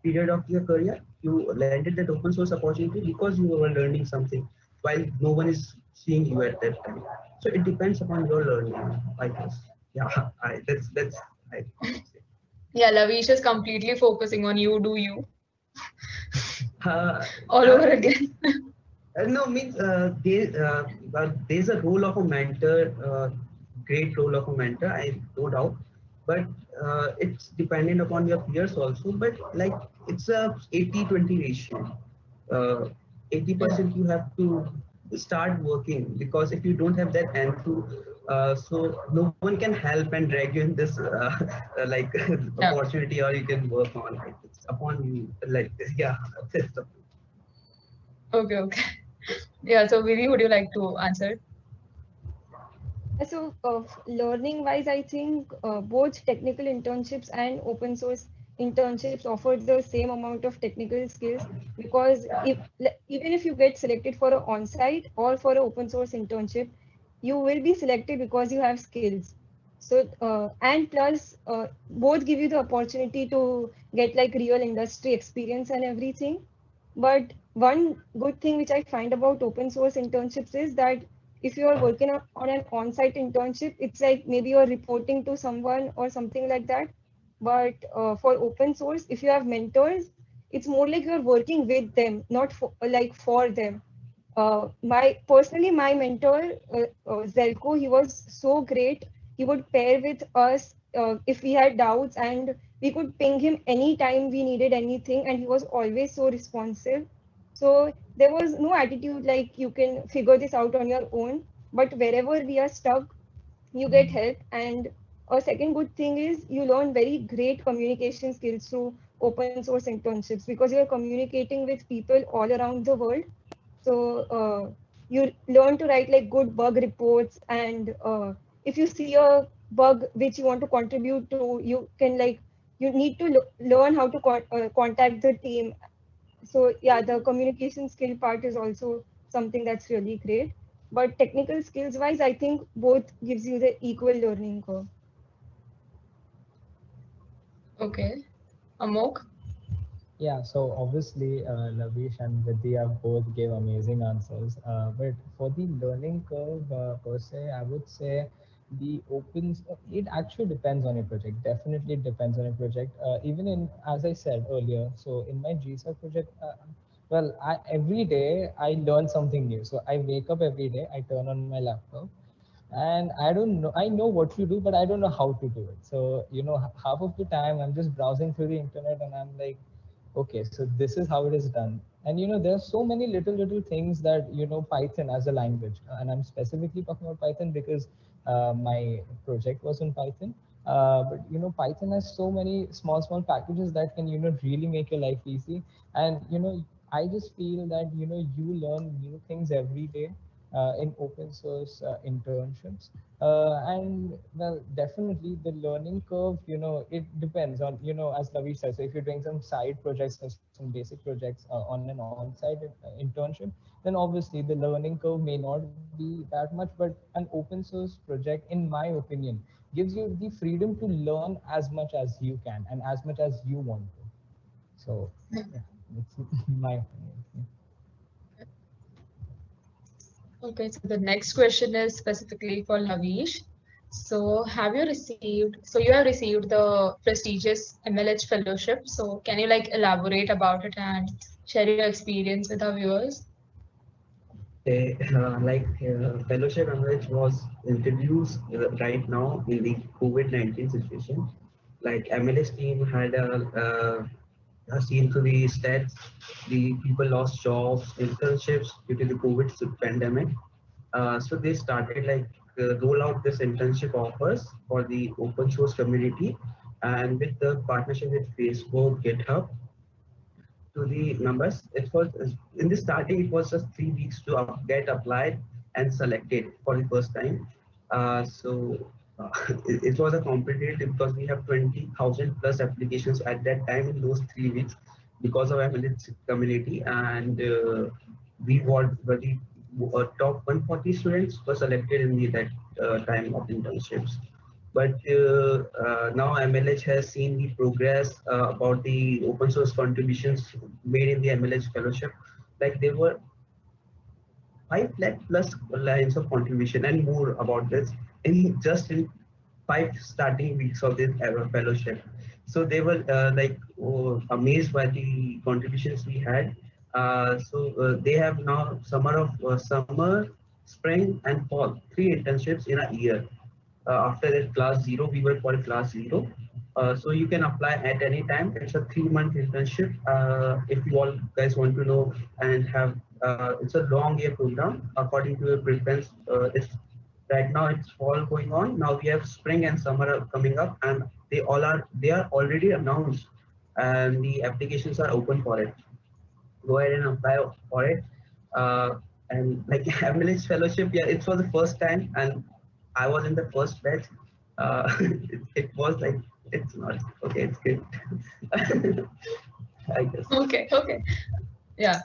period of your career. You landed that open source opportunity because you were learning something while no one is seeing you at that time. So it depends upon your learning, I guess. Yeah, that's I would say. Yeah, Lavish is completely focusing on you do you Uh, all over again. no, means there's a role of a mentor, great role of a mentor, I no doubt, but it's dependent upon your peers also. But like it's a 80-20 ratio. Uh, Yeah. 80% you have to start working because if you don't have that enthu, so no one can help and drag you in this like Yeah. opportunity or you can work on it. It's upon you. Like yeah, that's the Okay, okay. Yeah, so Vivi, would you like to answer? So, learning wise, I think both technical internships and open source internships offer the same amount of technical skills, because even if you get selected for an on-site or for an open source internship, you will be selected because you have skills. So and plus both give you the opportunity to get like real industry experience and everything. But one good thing which I find about open source internships is that if you are working on an on-site internship, it's like maybe you're reporting to someone or something like that. But for open source, if you have mentors, it's more like you're working with them, not for, like for them. My mentor, Zelko, he was so great. He would pair with us if we had doubts, and we could ping him anytime we needed anything, and he was always so responsive. So there was no attitude like you can figure this out on your own. But wherever we are stuck, you get help. And a second good thing is you learn very great communication skills through open source internships, because you're communicating with people all around the world. So you learn to write like good bug reports, and if you see a bug which you want to contribute to, you can like you need to learn how to contact the team. So yeah, the communication skill part is also something that's really great. But technical skills wise, I think both gives you the equal learning curve. Okay. Amok? Yeah, so obviously Lavish and Vidya both gave amazing answers. But for the learning curve per se, I would say the opens, it actually depends on your project. Definitely it depends on your project. Even in, as I said earlier, so in my GSA project, well, every day I learn something new. So I wake up every day, I turn on my laptop, and I don't know, I know what to do, but I don't know how to do it. So half of the time I'm just browsing through the internet and I'm like, okay, so this is how it is done. And there are so many little things that Python as a language, and I'm specifically talking about Python because my project was in Python. But Python has so many small packages that can really make your life easy. And I just feel that you learn new things every day in open source internships. And well, definitely the learning curve, it depends on, as Lavi said, so if you're doing some side projects or some basic projects on an on-site internship, then obviously the learning curve may not be that much, but an open source project, in my opinion, gives you the freedom to learn as much as you can and as much as you want to. So yeah, that's my opinion. Okay, so the next question is specifically for Lavish. So you have received the prestigious MLH fellowship. So can you like elaborate about it and share your experience with our viewers? Fellowship MLH was introduced right now in the COVID-19 situation. Like MLS team had seen to the stats, the people lost jobs, internships due to the COVID pandemic. So they started roll out this internship offers for the open source community, and with the partnership with Facebook, GitHub, to the numbers. It was in the starting. It was just 3 weeks to get applied and selected for the first time. So it was a competitive because we have 20,000 plus applications at that time in those 3 weeks because of MLS community, and we were the top 140 students were selected in the that time of internships. But now MLH has seen the progress about the open source contributions made in the MLH fellowship. Like there were 5 lakh plus lines of contribution and more about this in just in 5 starting weeks of this fellowship. So they were amazed by the contributions we had. So they have now summer, spring, and fall 3 internships in a year. After that class zero, we were called class zero. So you can apply at any time. It's a 3 month internship. If you all guys want to know and have, it's a long year program according to your preference. It's right now it's fall going on. Now we have spring and summer coming up, and they are already announced, and the applications are open for it. Go ahead and apply for it. And like MLS fellowship, yeah, it was the first time, and I was in the first batch. It was like it's not. Okay, it's good. I guess. Okay. Yeah.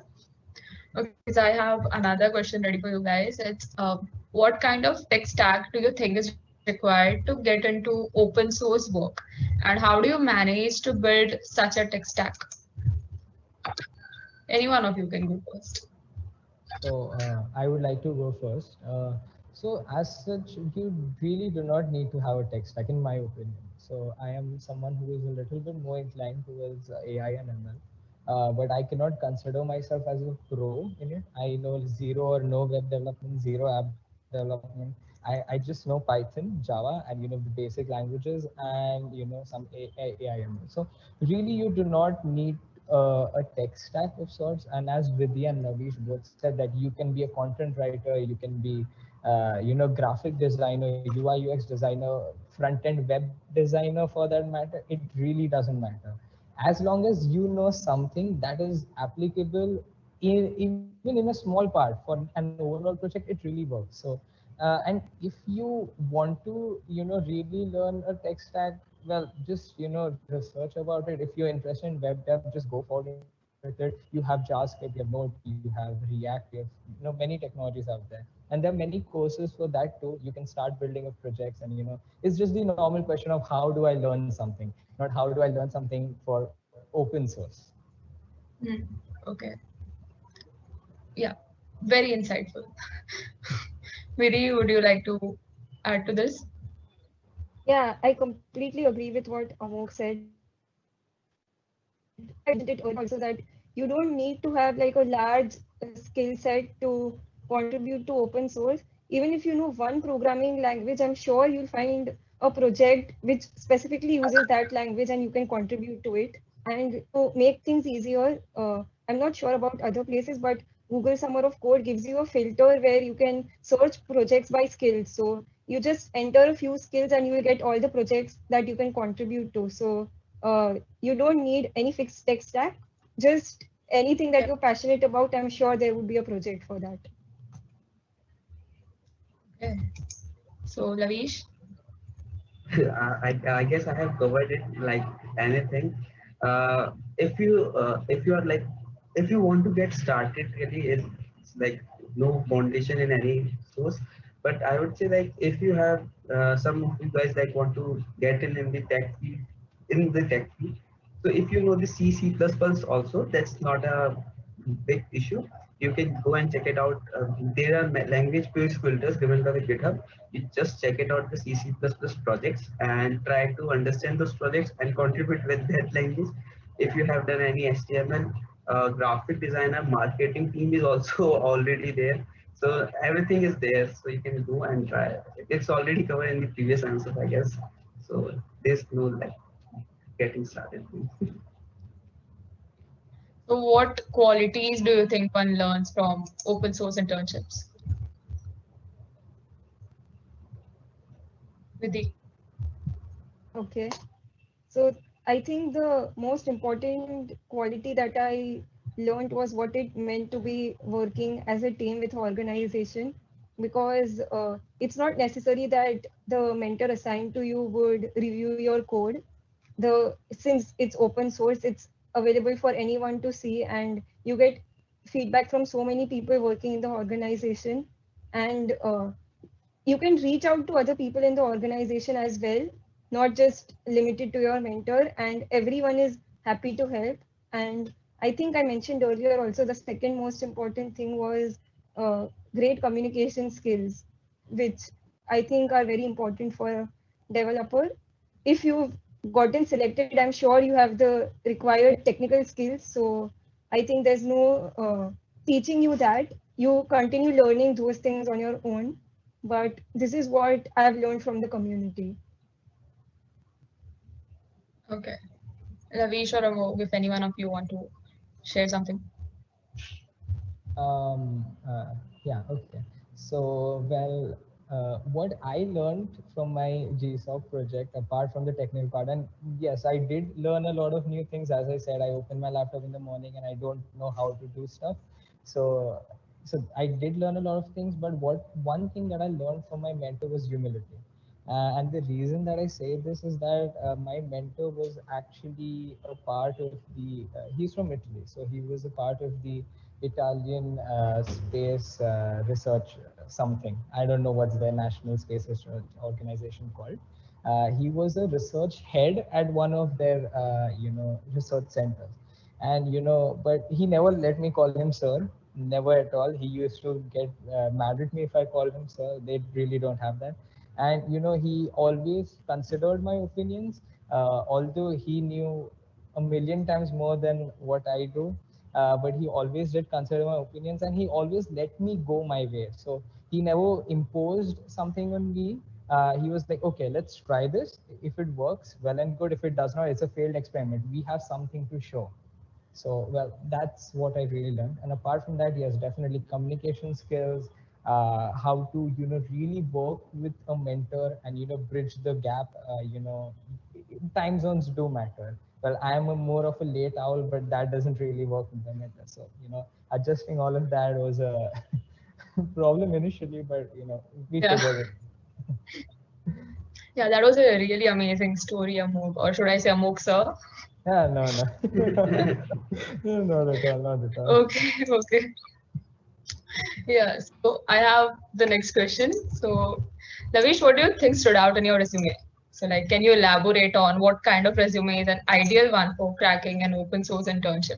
Okay, so I have another question ready for you guys. It's what kind of tech stack do you think is required to get into open source work? And how do you manage to build such a tech stack? Any one of you can go first. So I would like to go first. So as such, you really do not need to have a tech stack, in my opinion. So I am someone who is a little bit more inclined towards AI and ML, but I cannot consider myself as a pro in it. I know zero or no web development, zero app development. I just know Python, Java, and the basic languages, and some AI/ML. So really, you do not need a tech stack of sorts. And as Vidya and Navish both said, that you can be a content writer, you can be, graphic designer, UI UX designer, front end web designer for that matter. It really doesn't matter. As long as you know something that is applicable even in a small part for an overall project, it really works. So and if you want to really learn a tech stack, well, just research about it. If you're interested in web dev, just go forward with it. You have JavaScript, you have Node, you have React, you have many technologies out there, and there are many courses for that too. You can start building up projects, and it's just the normal question of how do I learn something, not how do I learn something for open source. Hmm. Okay. Yeah. Very insightful. Viri, would you like to add to this? Yeah, I completely agree with what Amok said. I mentioned it earlier also that you don't need to have like a large skill set to contribute to open source. Even if you know one programming language, I'm sure you'll find a project which specifically uses that language and you can contribute to it. And to make things easier, I'm not sure about other places, but Google Summer of Code gives you a filter where you can search projects by skills. So you just enter a few skills and you will get all the projects that you can contribute to. So you don't need any fixed tech stack, just anything that Yeah. you're passionate about. I'm sure there would be a project for that. Okay. So, Lavish? I guess I have covered it like anything. If you are like, if you want to get started, really is like no foundation in any source. But I would say like if you have some of you guys like want to get in the tech field, in the tech field. So if you know the C++ also, that's not a big issue. You can go and check it out. There are language-based filters given by the GitHub. You just check it out the C++ projects and try to understand those projects and contribute with that language. If you have done any HTML, graphic designer, marketing team is also already there. So everything is there. So you can go and try. It's already covered in the previous answers, I guess. So there's no like getting started. So, what qualities do you think one learns from open source internships? Vidhi? Okay. So I think the most important quality that I learned was what it meant to be working as a team with organization, because it's not necessary that the mentor assigned to you would review your code. Since it's open source, it's available for anyone to see, and you get feedback from so many people working in the organization, and you can reach out to other people in the organization as well, not just limited to your mentor, and everyone is happy to help. And I think I mentioned earlier also the second most important thing was uh, great communication skills, which I think are very important for a developer. If you've gotten selected, I'm sure you have the required technical skills. So I think there's no teaching you that. You continue learning those things on your own, but this is what I've learned from the community. Okay. Lavish or Amog, if any one of you want to share something. Um, uh, yeah, okay. So, well, what I learned from my GSOC project, apart from the technical part, and yes, I did learn a lot of new things. As I said, I open my laptop in the morning and I don't know how to do stuff. So, so I did learn a lot of things. But one thing that I learned from my mentor was humility. And the reason that I say this is that my mentor was actually a part of he's from Italy, so he was a part of the Italian space research something. I don't know what's their national space research organization called. He was a research head at one of their, research centers. And, but he never let me call him sir, never at all. He used to get mad at me if I called him sir. They really don't have that. And he always considered my opinions, although he knew a million times more than what I do. But he always did consider my opinions, and he always let me go my way. So he never imposed something on me. He was like, okay, let's try this. If it works, well and good. If it does not, it's a failed experiment. We have something to show. So, well, that's what I really learned. And apart from that, yes, definitely communication skills, how to, really work with a mentor and, bridge the gap. Time zones do matter. Well, I am more of a late owl, but that doesn't really work with the mentor. So, adjusting all of that was a problem initially, but, we Yeah. figured it. Yeah, that was a really amazing story, Amok, or should I say Amok sir? Yeah, no, no. No, not at all, not at all. Okay, okay. Yeah, so I have the next question. So, Lavish, what do you think stood out in your resume? So, like, can you elaborate on what kind of resume is an ideal one for cracking an open source internship?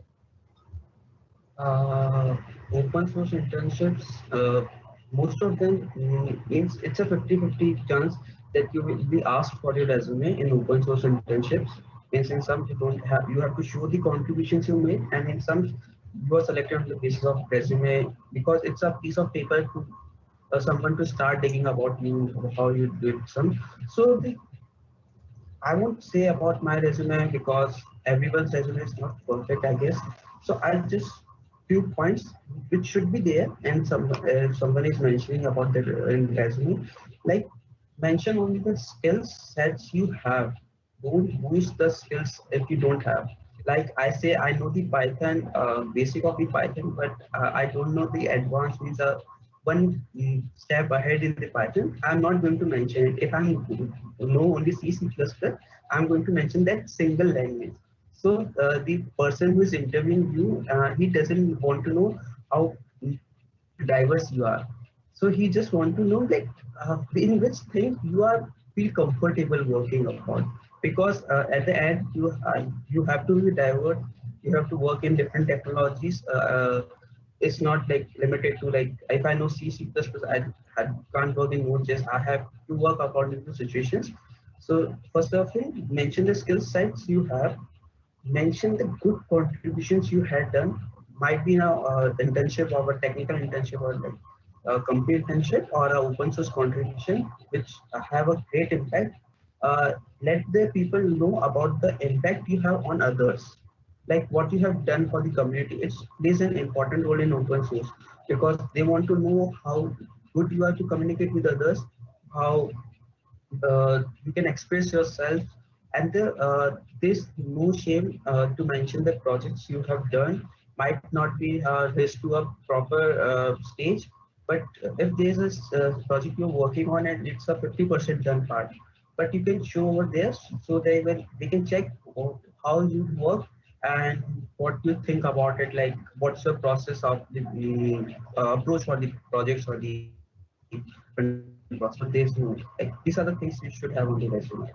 Open source internships, most of them means it's a 50-50 chance that you will be asked for your resume in open source internships. Means in some you don't have, you have to show the contributions you made, and in some you are selected on the basis of resume because it's a piece of paper to someone to start digging about you, how you did some. So I won't say about my resume because everyone's resume is not perfect, I guess. So I'll just few points which should be there, and someone is mentioning about the in resume, like mention only the skill sets you have. Don't boost the skills if you don't have. Like I say, I know the Python basic of the Python, but I don't know the advanced means one step ahead in the Python. I'm not going to mention it. If I know only C, C++, I'm going to mention that single language. So the person who is interviewing you, he doesn't want to know how diverse you are. So he just want to know like in which thing you are feel comfortable working upon. Because at the end you have to be diverse. You have to work in different technologies. It's not like limited to like if I know C, C++, I can't work in Node.js. I have to work according to situations. So first of all, mention the skill sets you have, mention the good contributions you had done, might be now internship or a technical internship or like a company internship or a open source contribution which have a great impact. Let the people know about the impact you have on others, like what you have done for the community. It plays an important role in open source because they want to know how good you are to communicate with others, how you can express yourself, and there's no shame to mention the projects you have done might not be raised to a proper stage, but if there's a project you're working on and it's a 50% done part, but you can show over there so they can check how you work and what you think about it, like what's your process of the approach for the projects or the process. So there's no like these are the things you should have on the resume.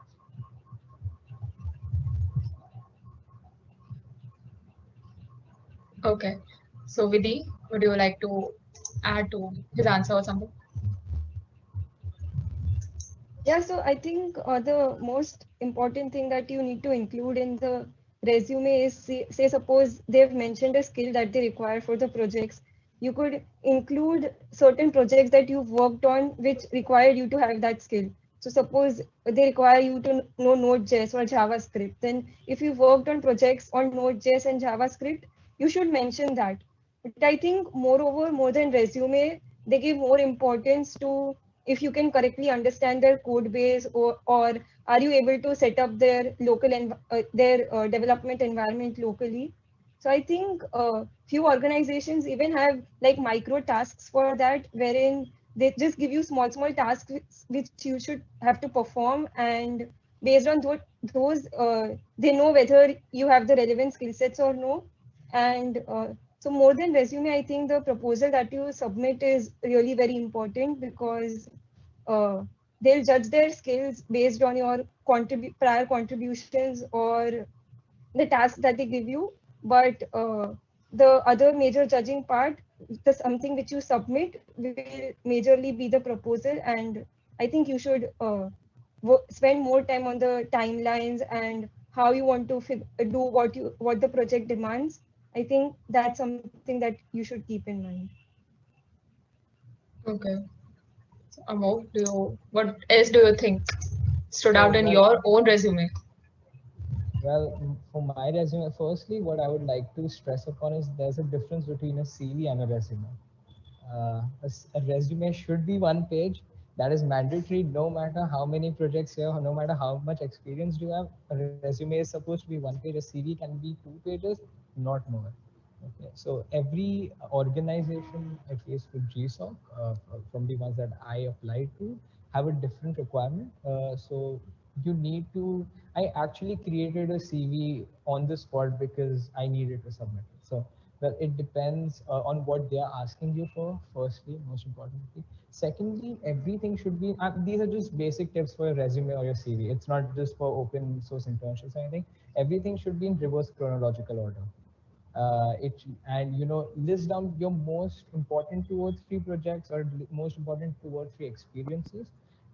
Okay. So, Vidhi, would you like to add to his answer or something? Yeah, so I think the most important thing that you need to include in the resume is, say suppose they've mentioned a skill that they require for the projects. You could include certain projects that you've worked on which require you to have that skill. So suppose they require you to know Node.js or JavaScript. Then if you worked on projects on Node.js and JavaScript, you should mention that. But I think moreover, more than resume, they give more importance to if you can correctly understand their code base, or are you able to set up their local development environment locally. So I think few organizations even have like micro tasks for that, wherein they just give you small tasks which you should have to perform, and based on those they know whether you have the relevant skill sets or no. And so more than resume, I think the proposal that you submit is really very important, because uh, they'll judge their skills based on your prior contributions or the task that they give you. But the other major judging part, the something which you submit, will majorly be the proposal. And I think you should spend more time on the timelines and how you want to do what the project demands. I think that's something that you should keep in mind. Okay. So, Amol, what else do you think stood out in Well, your own resume? for my resume, firstly, what I would like to stress upon is there's a difference between a CV and a resume. A resume should be one page. That is mandatory, no matter how many projects you have, no matter how much experience you have. A resume is supposed to be one page. A CV can be 2 pages, not more. Okay, so every organization, at least with GSOC, from the ones that I applied to, have a different requirement. So you need to. I actually created a CV on the spot because I needed to submit it. So well, it depends on what they are asking you for. Firstly, most importantly. Secondly, everything should be. These are just basic tips for your resume or your CV. It's not just for open source internships or anything. Everything should be in reverse chronological order. It and list down your most important 2 or 3 projects or most important 2 or 3 experiences.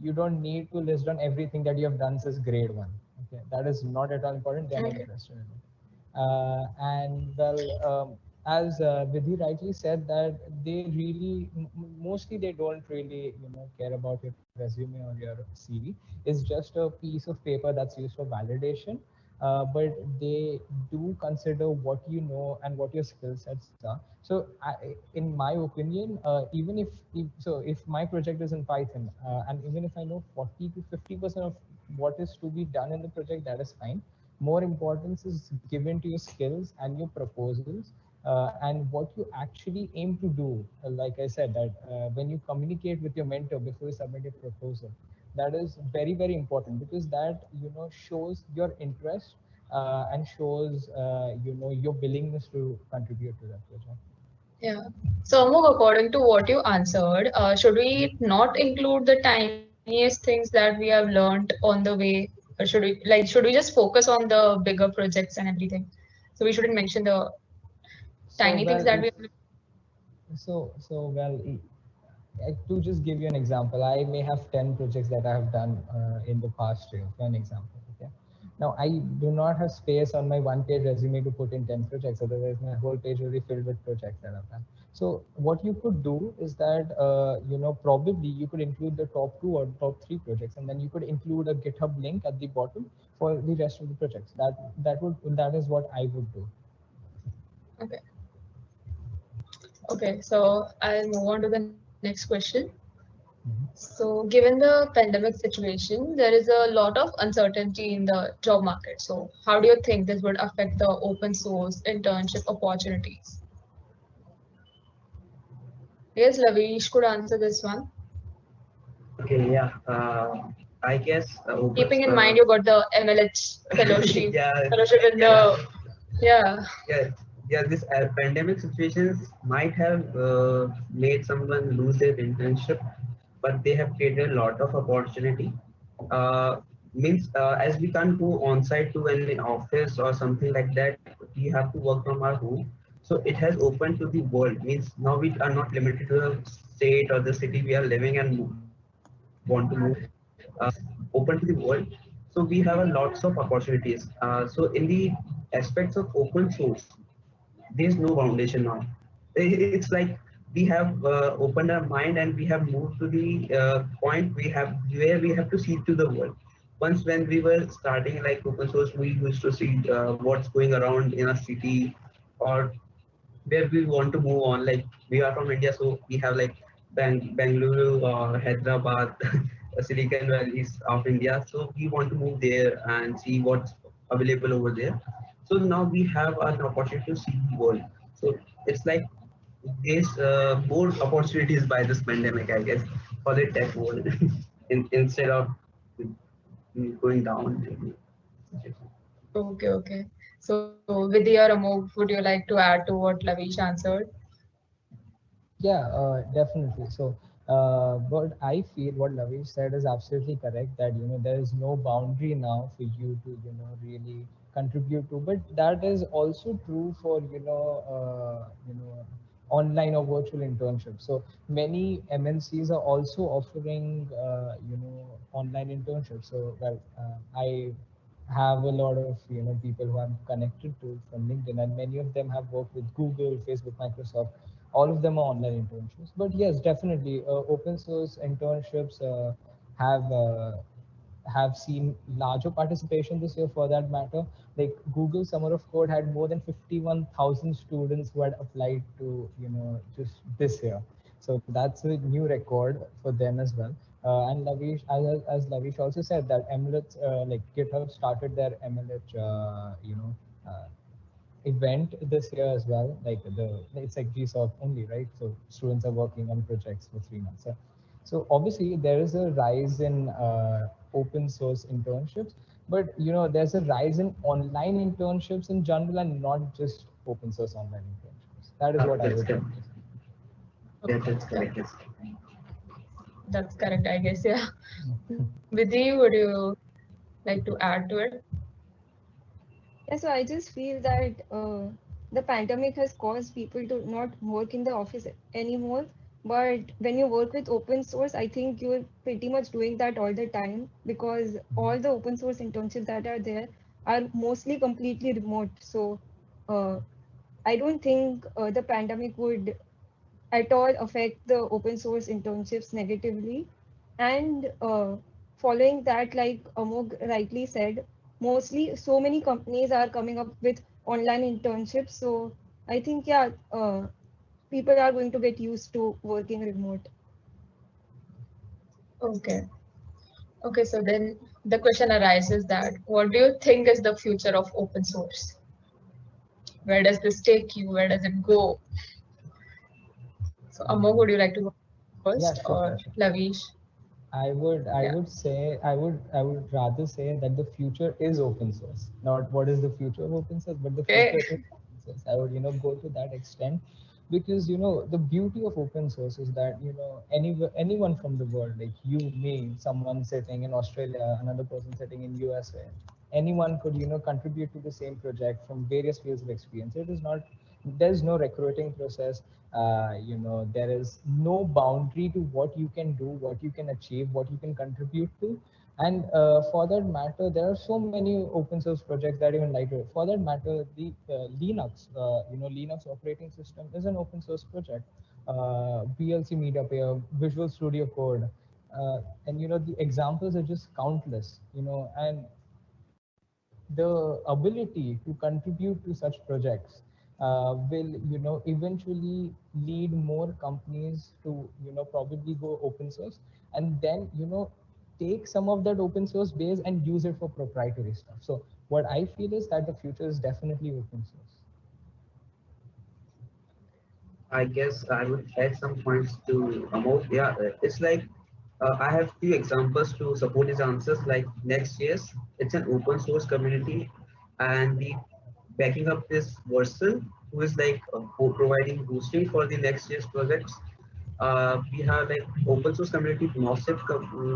You don't need to list down everything that you have done since grade one. Okay, that is not at all important. They are not Okay. interested in it. And well, as Vidhi rightly said, that they really mostly they don't really care about your resume or your CV. It's just a piece of paper that's used for validation. But they do consider what you know and what your skill sets are. So, in my opinion, even if my project is in Python, and even if I know 40 to 50% of what is to be done in the project, that is fine. More importance is given to your skills and your proposals, and what you actually aim to do. Like I said, that when you communicate with your mentor before you submit a proposal, that is very important, because that shows your interest, and shows your willingness to contribute to that project. Yeah. So, Amol, according to what you answered, should we not include the tiniest things that we have learned on the way, or should we just focus on the bigger projects and everything? So we shouldn't mention the So tiny things well, that we have. to just give you an example, I may have 10 projects that I have done in the past year, for an example. Okay. Now, I do not have space on my one-page resume to put in 10 projects, otherwise my whole page will be filled with projects that I've done. So what you could do is that, probably you could include the top 2 or top 3 projects, and then you could include a GitHub link at the bottom for the rest of the projects. That is what I would do. Okay. Okay. So I'll move on to the next question. So, given the pandemic situation, there is a lot of uncertainty in the job market. So, how do you think this would affect the open source internship opportunities? Yes, Lavish could answer this one. Okay, yeah. I guess open. Keeping in mind you got the MLH fellowship, Yeah, fellowship in yeah, the, yeah. yeah, yeah. This pandemic situations might have made someone lose their internship, but they have created a lot of opportunity. Uh, Means as we can't go on site to an office or something like that, we have to work from our home. So it has opened to the world. Means now we are not limited to the state or the city we are living and want to move. Open to the world. So we have a lots of opportunities. So in the aspects of open source, there's no foundation now. It's like we have opened our mind and we have moved to the point we have where we have to see to the world. Once when we were starting like open source, we used to see what's going around in a city or where we want to move on. Like we are from India, so we have like Bangalore or Hyderabad, Silicon Valleys of India. So we want to move there and see what's available over there. So now we have an opportunity to see the world. So it's like there's more opportunities by this pandemic, I guess, for the tech world instead of going down. Okay, okay. So, Vidhi or Amol, would you like to add to what Lavish answered? Yeah, definitely. So, what I feel, what Lavish said is absolutely correct. That there is no boundary now for you to really contribute to. But that is also true for online or virtual internships. So many MNCs are also offering online internships. So well, I have a lot of people who I'm connected to from LinkedIn, and many of them have worked with Google, Facebook, Microsoft. All of them are online internships. But yes, definitely, open source internships have uh, have seen larger participation this year. For that matter, like Google Summer of Code had more than 51,000 students who had applied to just this year. So that's a new record for them as well. And Lavish, as Lavish also said, that MLH, like GitHub started their MLH, event this year as well. Like it's like GSOC only, right? So students are working on projects for 3 months. So obviously there is a rise in open source internships, but there's a rise in online internships in general, and not just open source online internships. That is what I That's would correct. like to say. Yeah, Okay, that's correct. Yes. that's correct, I guess. Yeah. Vidhi, would you like to add to it? Yeah, so I just feel that the pandemic has caused people to not work in the office anymore. But when you work with open source, I think you're pretty much doing that all the time, because all the open source internships that are there are mostly completely remote. So uh, I don't think the pandemic would at all affect the open source internships negatively. And following that, like Amog rightly said, mostly so many companies are coming up with online internships. So I think, yeah, people are going to get used to working remote. Okay. Okay, so then the question arises that what do you think is the future of open source? Where does this take you? Where does it go? So, Amog, would you like to go Yeah, first sure, or sure. Lavish? Yeah. I would rather say that the future is open source. Not what is the future of open source, but the Okay. future is open source. I would go to that extent, because the beauty of open source is that anyone from the world, like you, me, someone sitting in Australia, another person sitting in USA, anyone could contribute to the same project from various fields of experience. It is not There's no recruiting process. There is no boundary to what you can do, what you can achieve, what you can contribute to. And for that matter, there are so many open source projects that even lighter. For that matter, the Linux operating system is an open source project. VLC Media Player, Visual Studio Code, and the examples are just countless. And the ability to contribute to such projects will eventually lead more companies to probably go open source, and then take some of that open source base and use it for proprietary stuff. So what I feel is that the future is definitely open source. I guess I would add some points to Amol. Yeah, it's like I have few examples to support his answers. Like Next.js, it's an open source community, and the backing up this Vercel, who is like providing boosting for the Next.js projects. We have like open source community Gnostic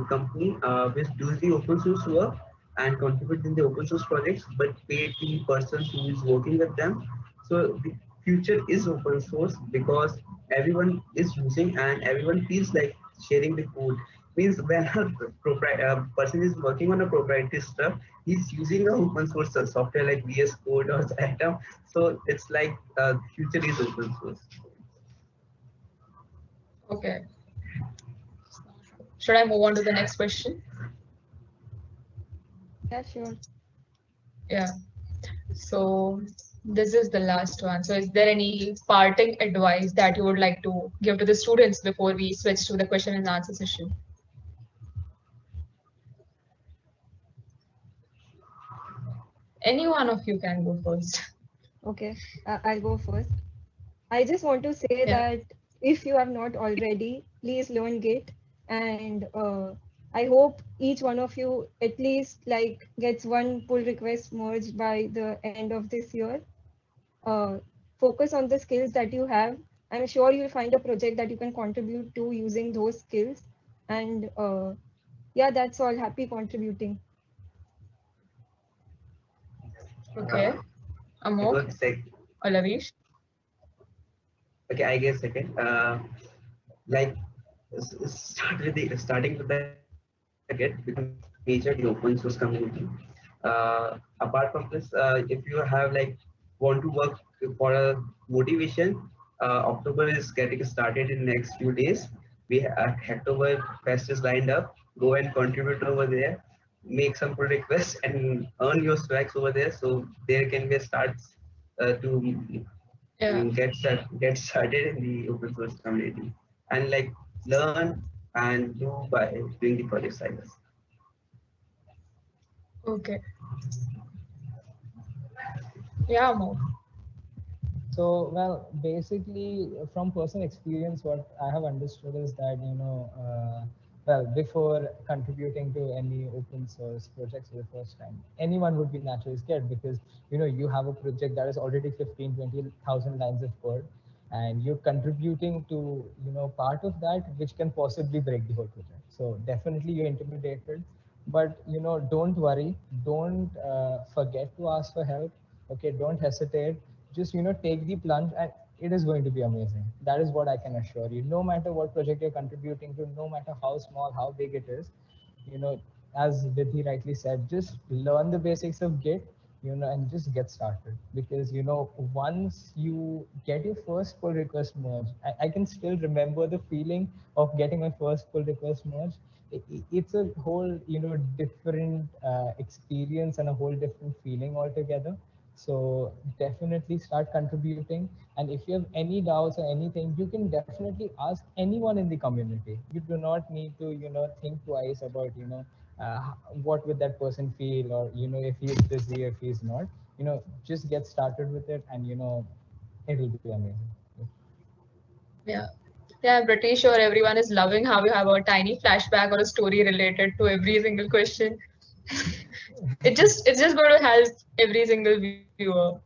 company, which does the open source work and contribute in the open source projects, but pay the person who is working with them. So the future is open source because everyone is using and everyone feels like sharing the code. Means when a person is working on a proprietary stuff, he's using a open source software like VS Code or Atom. So it's like future is open source. Okay. Should I move on to the next question? Yeah, sure. Yeah. So this is the last one. So is there any parting advice that you would like to give to the students before we switch to the question and answer session? Any one of you can go first. Okay, I'll go first. I just want to say Yeah. that if you have not already, please learn Git, and I hope each one of you at least like gets one pull request merged by the end of this year. Uh, Focus on the skills that you have. I'm sure you'll find a project that you can contribute to using those skills. And yeah, that's all. Happy contributing. Okay. I Amok got sec. or Lavish? Okay, I guess second. Like starting with the Git because it's major the open source community. Apart from this, if you have like want to work for a motivation, October is getting started in next few days. We have Hacktober Fest is lined up. Go and contribute over there, make some pull requests and earn your swags over there. So there can be a start to Yeah. get started in the open source community and like learn and do by doing the project cycles. Okay. Yeah, Amok. So, well, basically, from personal experience, what I have understood is that, well, before contributing to any open source projects for the first time, anyone would be naturally scared because, you have a project that is already 15, 20,000 lines of code, and you're contributing to, part of that which can possibly break the whole project. So definitely you're intimidated, but, don't worry, don't forget to ask for help. Okay, don't hesitate, just take the plunge, and it is going to be amazing. That is what I can assure you. No matter what project you're contributing to, no matter how small, how big it is, you know as Vidhi rightly said, just learn the basics of Git, and just get started, because once you get your first pull request merged, I can still remember the feeling of getting my first pull request merged. It's a whole different experience and a whole different feeling altogether. So definitely start contributing. And if you have any doubts or anything, you can definitely ask anyone in the community. You do not need to, think twice about, what would that person feel, or, if he is busy, if he's not, just get started with it, and, it will be amazing. Yeah. Yeah, I'm pretty sure everyone is loving how you have a tiny flashback or a story related to every single question. It's just going to help every single viewer.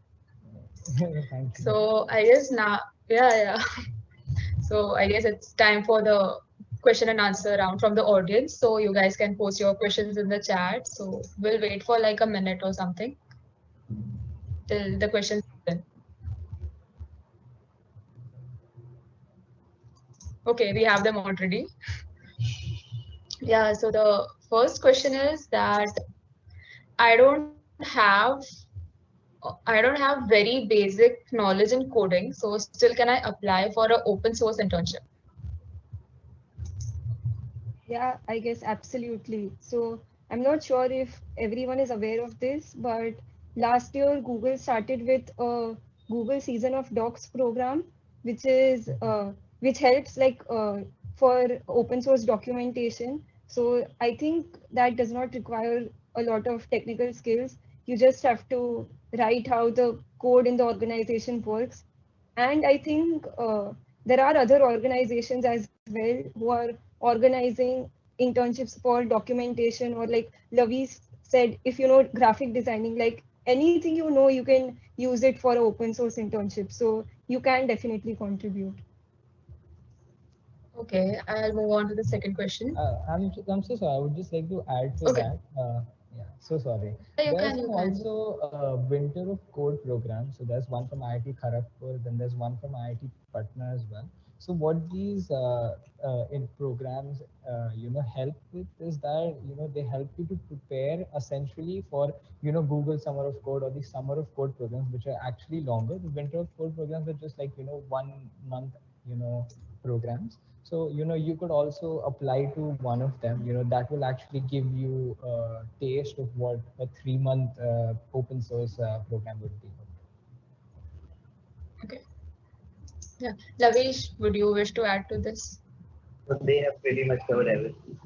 Thank you. So I guess now, yeah, yeah. So I guess it's time for the question and answer round from the audience. So you guys can post your questions in the chat. So we'll wait for like a minute or something till the questions happen. Okay, we have them already. Yeah, so the first question is that I don't have I don't have very basic knowledge in coding, so still can I apply for an open source internship? Yeah, I guess absolutely. So I'm not sure if everyone is aware of this, but last year Google started with a Google Season of Docs program, which is which helps like for open source documentation. So I think that does not require a lot of technical skills. You just have to write how the code in the organization works. And I think there are other organizations as well who are organizing internships for documentation, or like Lavi said, if you know graphic designing, like anything you know, you can use it for an open source internship. So you can definitely contribute. Okay, I'll move on to the second question. I'm so sorry. I would just like to add to Okay, that. Yeah, so sorry. yeah, There are you some can. also Winter of Code programs. So there's one from IIT Kharagpur, then there's one from IIT Patna as well. So what these in programs help with is that they help you to prepare essentially for Google Summer of Code or the Summer of Code programs, which are actually longer. The Winter of Code programs are just like 1 month programs. So you could also apply to one of them. That will actually give you a taste of what a 3-month open source program would be. Okay, yeah. Lavish, would you wish to add to this? So they have pretty much covered everything.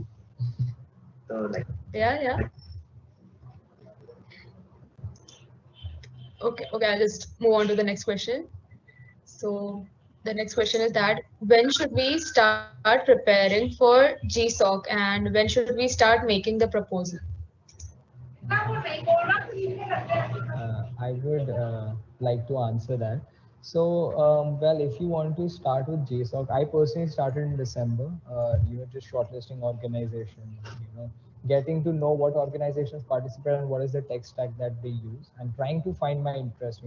So like Yeah, yeah. Okay, okay, I'll just move on to the next question. So the next question is that when should we start preparing for GSOC and when should we start making the proposal? I would like to answer that. So, well, if you want to start with JSOC, I personally started in December. Just shortlisting organizations, getting to know what organizations participate and what is the tech stack that they use, and trying to find my interest.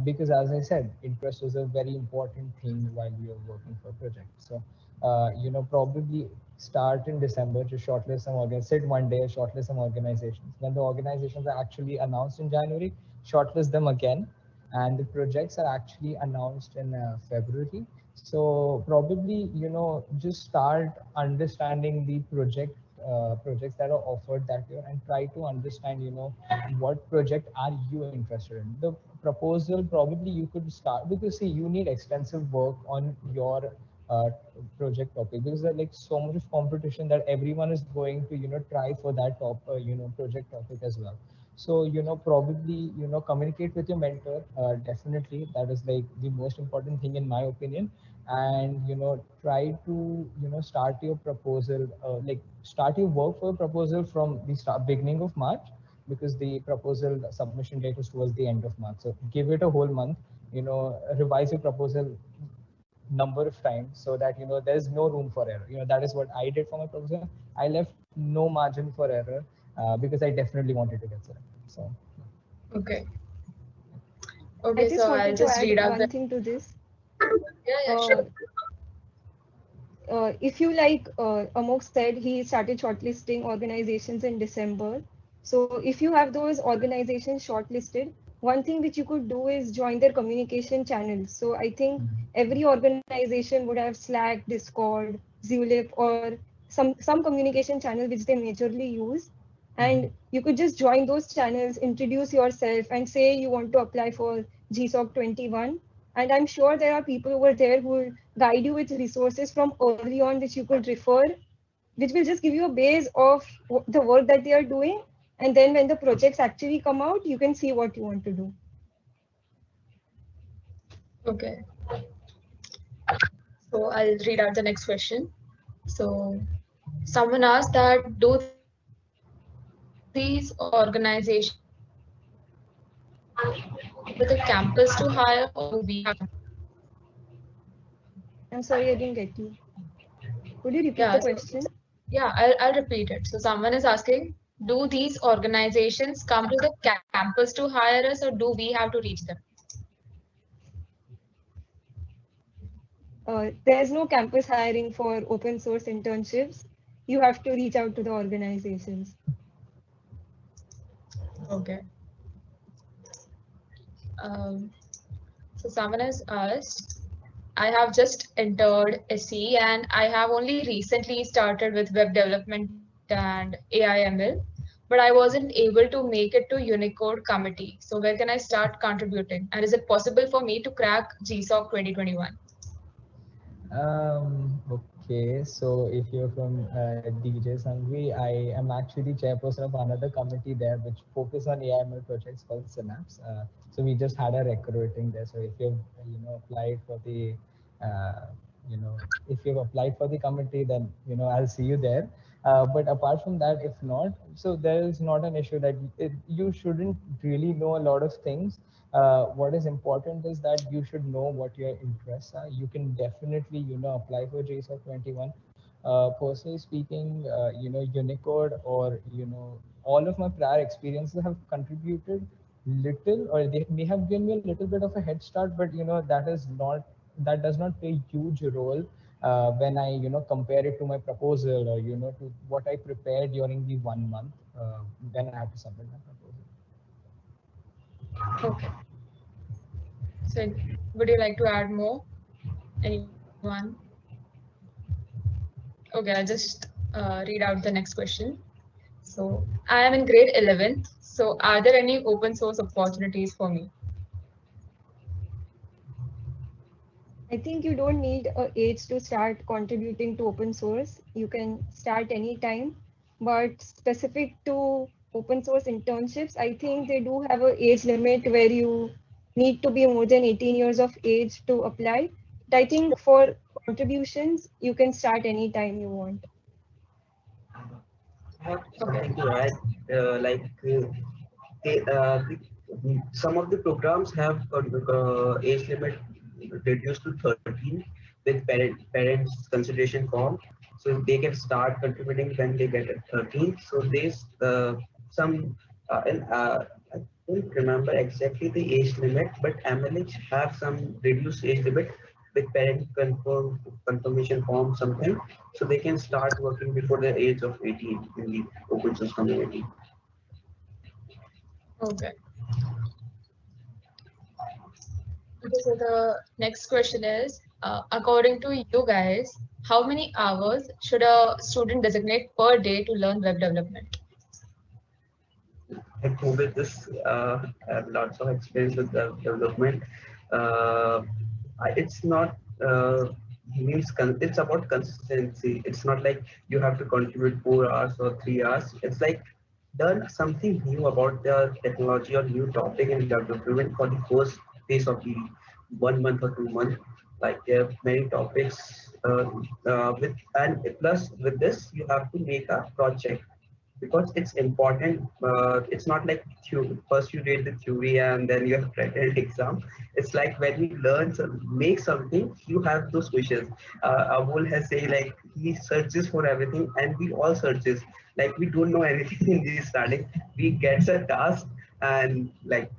Because as I said, interest is a very important thing while we are working for projects. So, probably start in December to shortlist some sit one day, shortlist some organizations. When the organizations are actually announced in January, shortlist them again, and the projects are actually announced in February. So probably just start understanding the projects that are offered that year, and try to understand what project are you interested in. The proposal probably you could start, because see, you need extensive work on your uh, project topic, because there's like so much of competition that everyone is going to try for that project topic as well. So probably communicate with your mentor. Definitely, that is like the most important thing in my opinion. And try to start your proposal, like start your work for a proposal from the beginning of March, because the proposal submission date is towards the end of March. So give it a whole month, revise your proposal number of times, so that there's no room for error. That is what I did for my proposal. I left no margin for error, because I definitely wanted to get selected. So Okay. I Okay, just so I'll wanted to just add read out the. one thing to this. Yeah, Uh, sure. if you like, Amok said he started shortlisting organizations in December. So if you have those organizations shortlisted, one thing which you could do is join their communication channels. So I think every organization would have Slack, Discord, Zulip, or some communication channel which they majorly use. And you could just join those channels, introduce yourself, and say you want to apply for GSOC 21. And I'm sure there are people over there who will guide you with resources from early on which you could refer, which will just give you a base of the work that they are doing. And then when the projects actually come out, you can see what you want to do. Okay. So I'll read out the next question. So someone asked that do these organizations with a campus to hire or do we have? I'm sorry, I didn't get you. Could you repeat Yeah, the so question? yeah, I'll repeat it. So someone is asking, do these organizations come to the campus to hire us or do we have to reach them? There's no campus hiring for open source internships. You have to reach out to the organizations. Okay. Um, so someone has asked, I have just entered SE and I have only recently started with web development and AIML, but I wasn't able to make it to Unicode committee. So where can I start contributing? And is it possible for me to crack GSOC 2021? Okay, so if you're from DJ Sangvi, I am actually chairperson of another committee there which focus on AIML projects called Synapse. So we just had a recruiting there. So if you've applied for the uh, you know if you've applied for the committee, then I'll see you there. But apart from that, if not, so there is not an issue that you shouldn't really know a lot of things. What is important is that you should know what your interests are. You can definitely apply for JSOC 21. Personally speaking, Unicode or all of my prior experiences have contributed little, or they may have given me a little bit of a head start, but that does not play a huge role when I compare it to my proposal, or to what I prepared during the 1 month when I had to submit my proposal. Okay. So would you like to add more? Anyone? Okay, I'll just read out the next question. So I am in grade 11th. So are there any open source opportunities for me? I think you don't need a age to start contributing to open source. You can start anytime, but specific to open source internships, I think they do have a age limit where you need to be more than 18 years of age to apply. But I think for contributions, you can start anytime you want. I have Okay. something to add. They, some of the programs have age limit reduced to 13 with parents consideration form, so they can start contributing when they get at 13. So there's some and I don't remember exactly the age limit, but MLH have some reduced age limit with confirmation form something, so they can start working before the age of 18 in the open source community. Okay. Okay, so the next question is, according to you guys, how many hours should a student designate per day to learn web development? I think with this, I have lots of experience with the development. Uh, it's not it's about consistency. It's not like you have to contribute 4 hours or 3 hours. It's like learn something new about the technology or new topic in development for the first phase of the 1 month or 2 months. Like there are many topics with, and plus with this you have to make a project because it's important. It's not like first you read the theory and then you have written exam. It's like when you learn make something, you have those questions. Abul has say like he searches for everything, and we all searches. Like we don't know anything in the starting. We gets a task, and like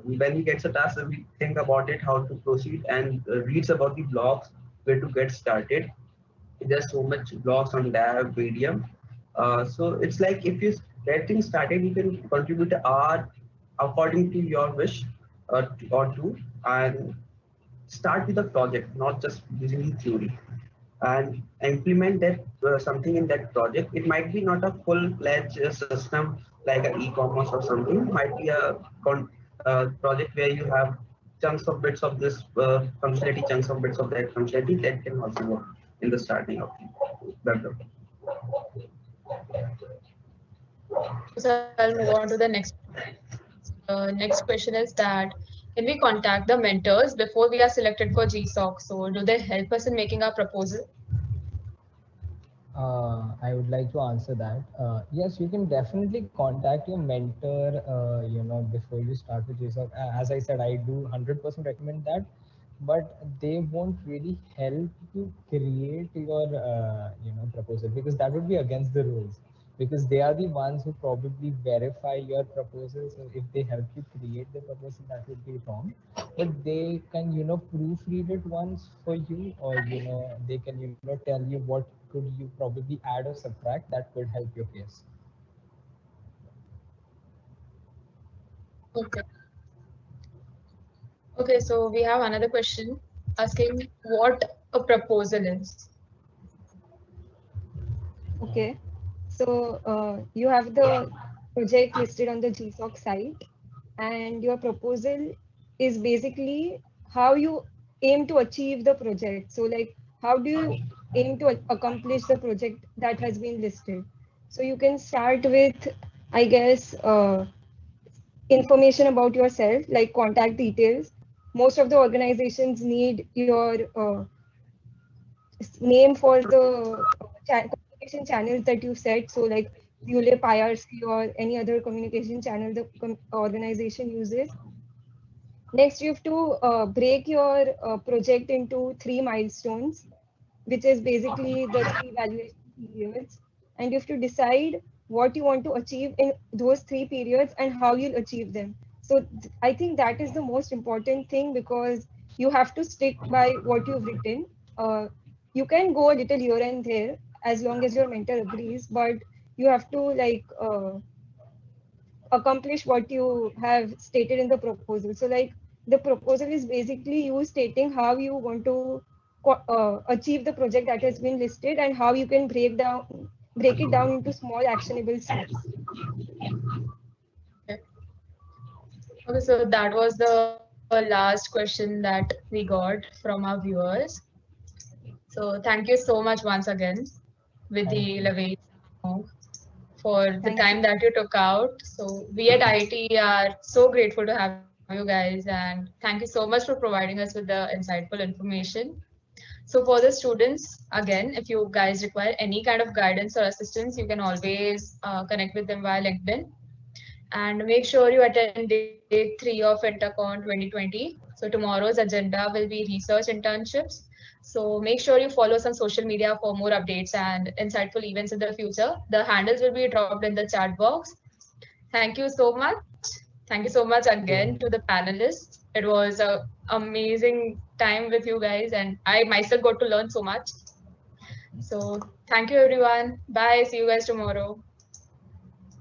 when we gets a task, we think about it, how to proceed, and reads about the blogs where to get started. There's so much blogs on that medium. So it's like if you're getting started, you can contribute an hour according to your wish, or two, and start with a project, not just using the theory, and implement that something in that project. It might be not a full-fledged system like an e-commerce or something. It might be a project where you have chunks of bits of this functionality, chunks of bits of that functionality that can also work in the starting of the web development. So I'll move on to the next. Next question is that can we contact the mentors before we are selected for GSOC? So do they help us in making our proposal? I would like to answer that. Yes, you can definitely contact your mentor, before you start with JSOC. As I said, I do 100% recommend that, but they won't really help you create your, proposal, because that would be against the rules, because they are the ones who probably verify your proposal. So if they help you create the proposal, that would be wrong. But they can, proofread it once for you, or, they can, tell you what could you probably add or subtract that could help your case. Okay. Okay, so we have another question asking what a proposal is. Okay. So you have the project listed on the GSOC site, and your proposal is basically how you aim to achieve the project. So like, how do you aim to accomplish the project that has been listed? So you can start with, I guess, information about yourself, like contact details. Most of the organizations need your name for the communication channels that you set. So like ULIP, IRC, or any other communication channel the organization uses. Next, you have to break your project into 3 milestones, which is basically the 3 evaluation periods. And you have to decide what you want to achieve in those 3 periods and how you'll achieve them. So I think that is the most important thing, because you have to stick by what you've written. You can go a little here and there as long as your mentor agrees, but you have to like accomplish what you have stated in the proposal. So like the proposal is basically you stating how you want to achieve the project that has been listed, and how you can break it down into small actionable steps. Okay. Okay, so that was the last question that we got from our viewers. So thank you so much once again, Thank Vidhi, you. Lavesh, for the Thank you. time that you took out. So we at IIT are so grateful to have you here. you guys, and thank you so much for providing us with the insightful information. So for the students, again, if you guys require any kind of guidance or assistance, you can always connect with them via LinkedIn. And make sure you attend day 3 of Intercon 2020. So tomorrow's agenda will be research internships. So make sure you follow us on social media for more updates and insightful events in the future. The handles will be dropped in the chat box. Thank you so much. Thank you so much again to the panelists. It was a amazing time with you guys, and I myself got to learn so much. So thank you everyone. Bye. See you guys tomorrow.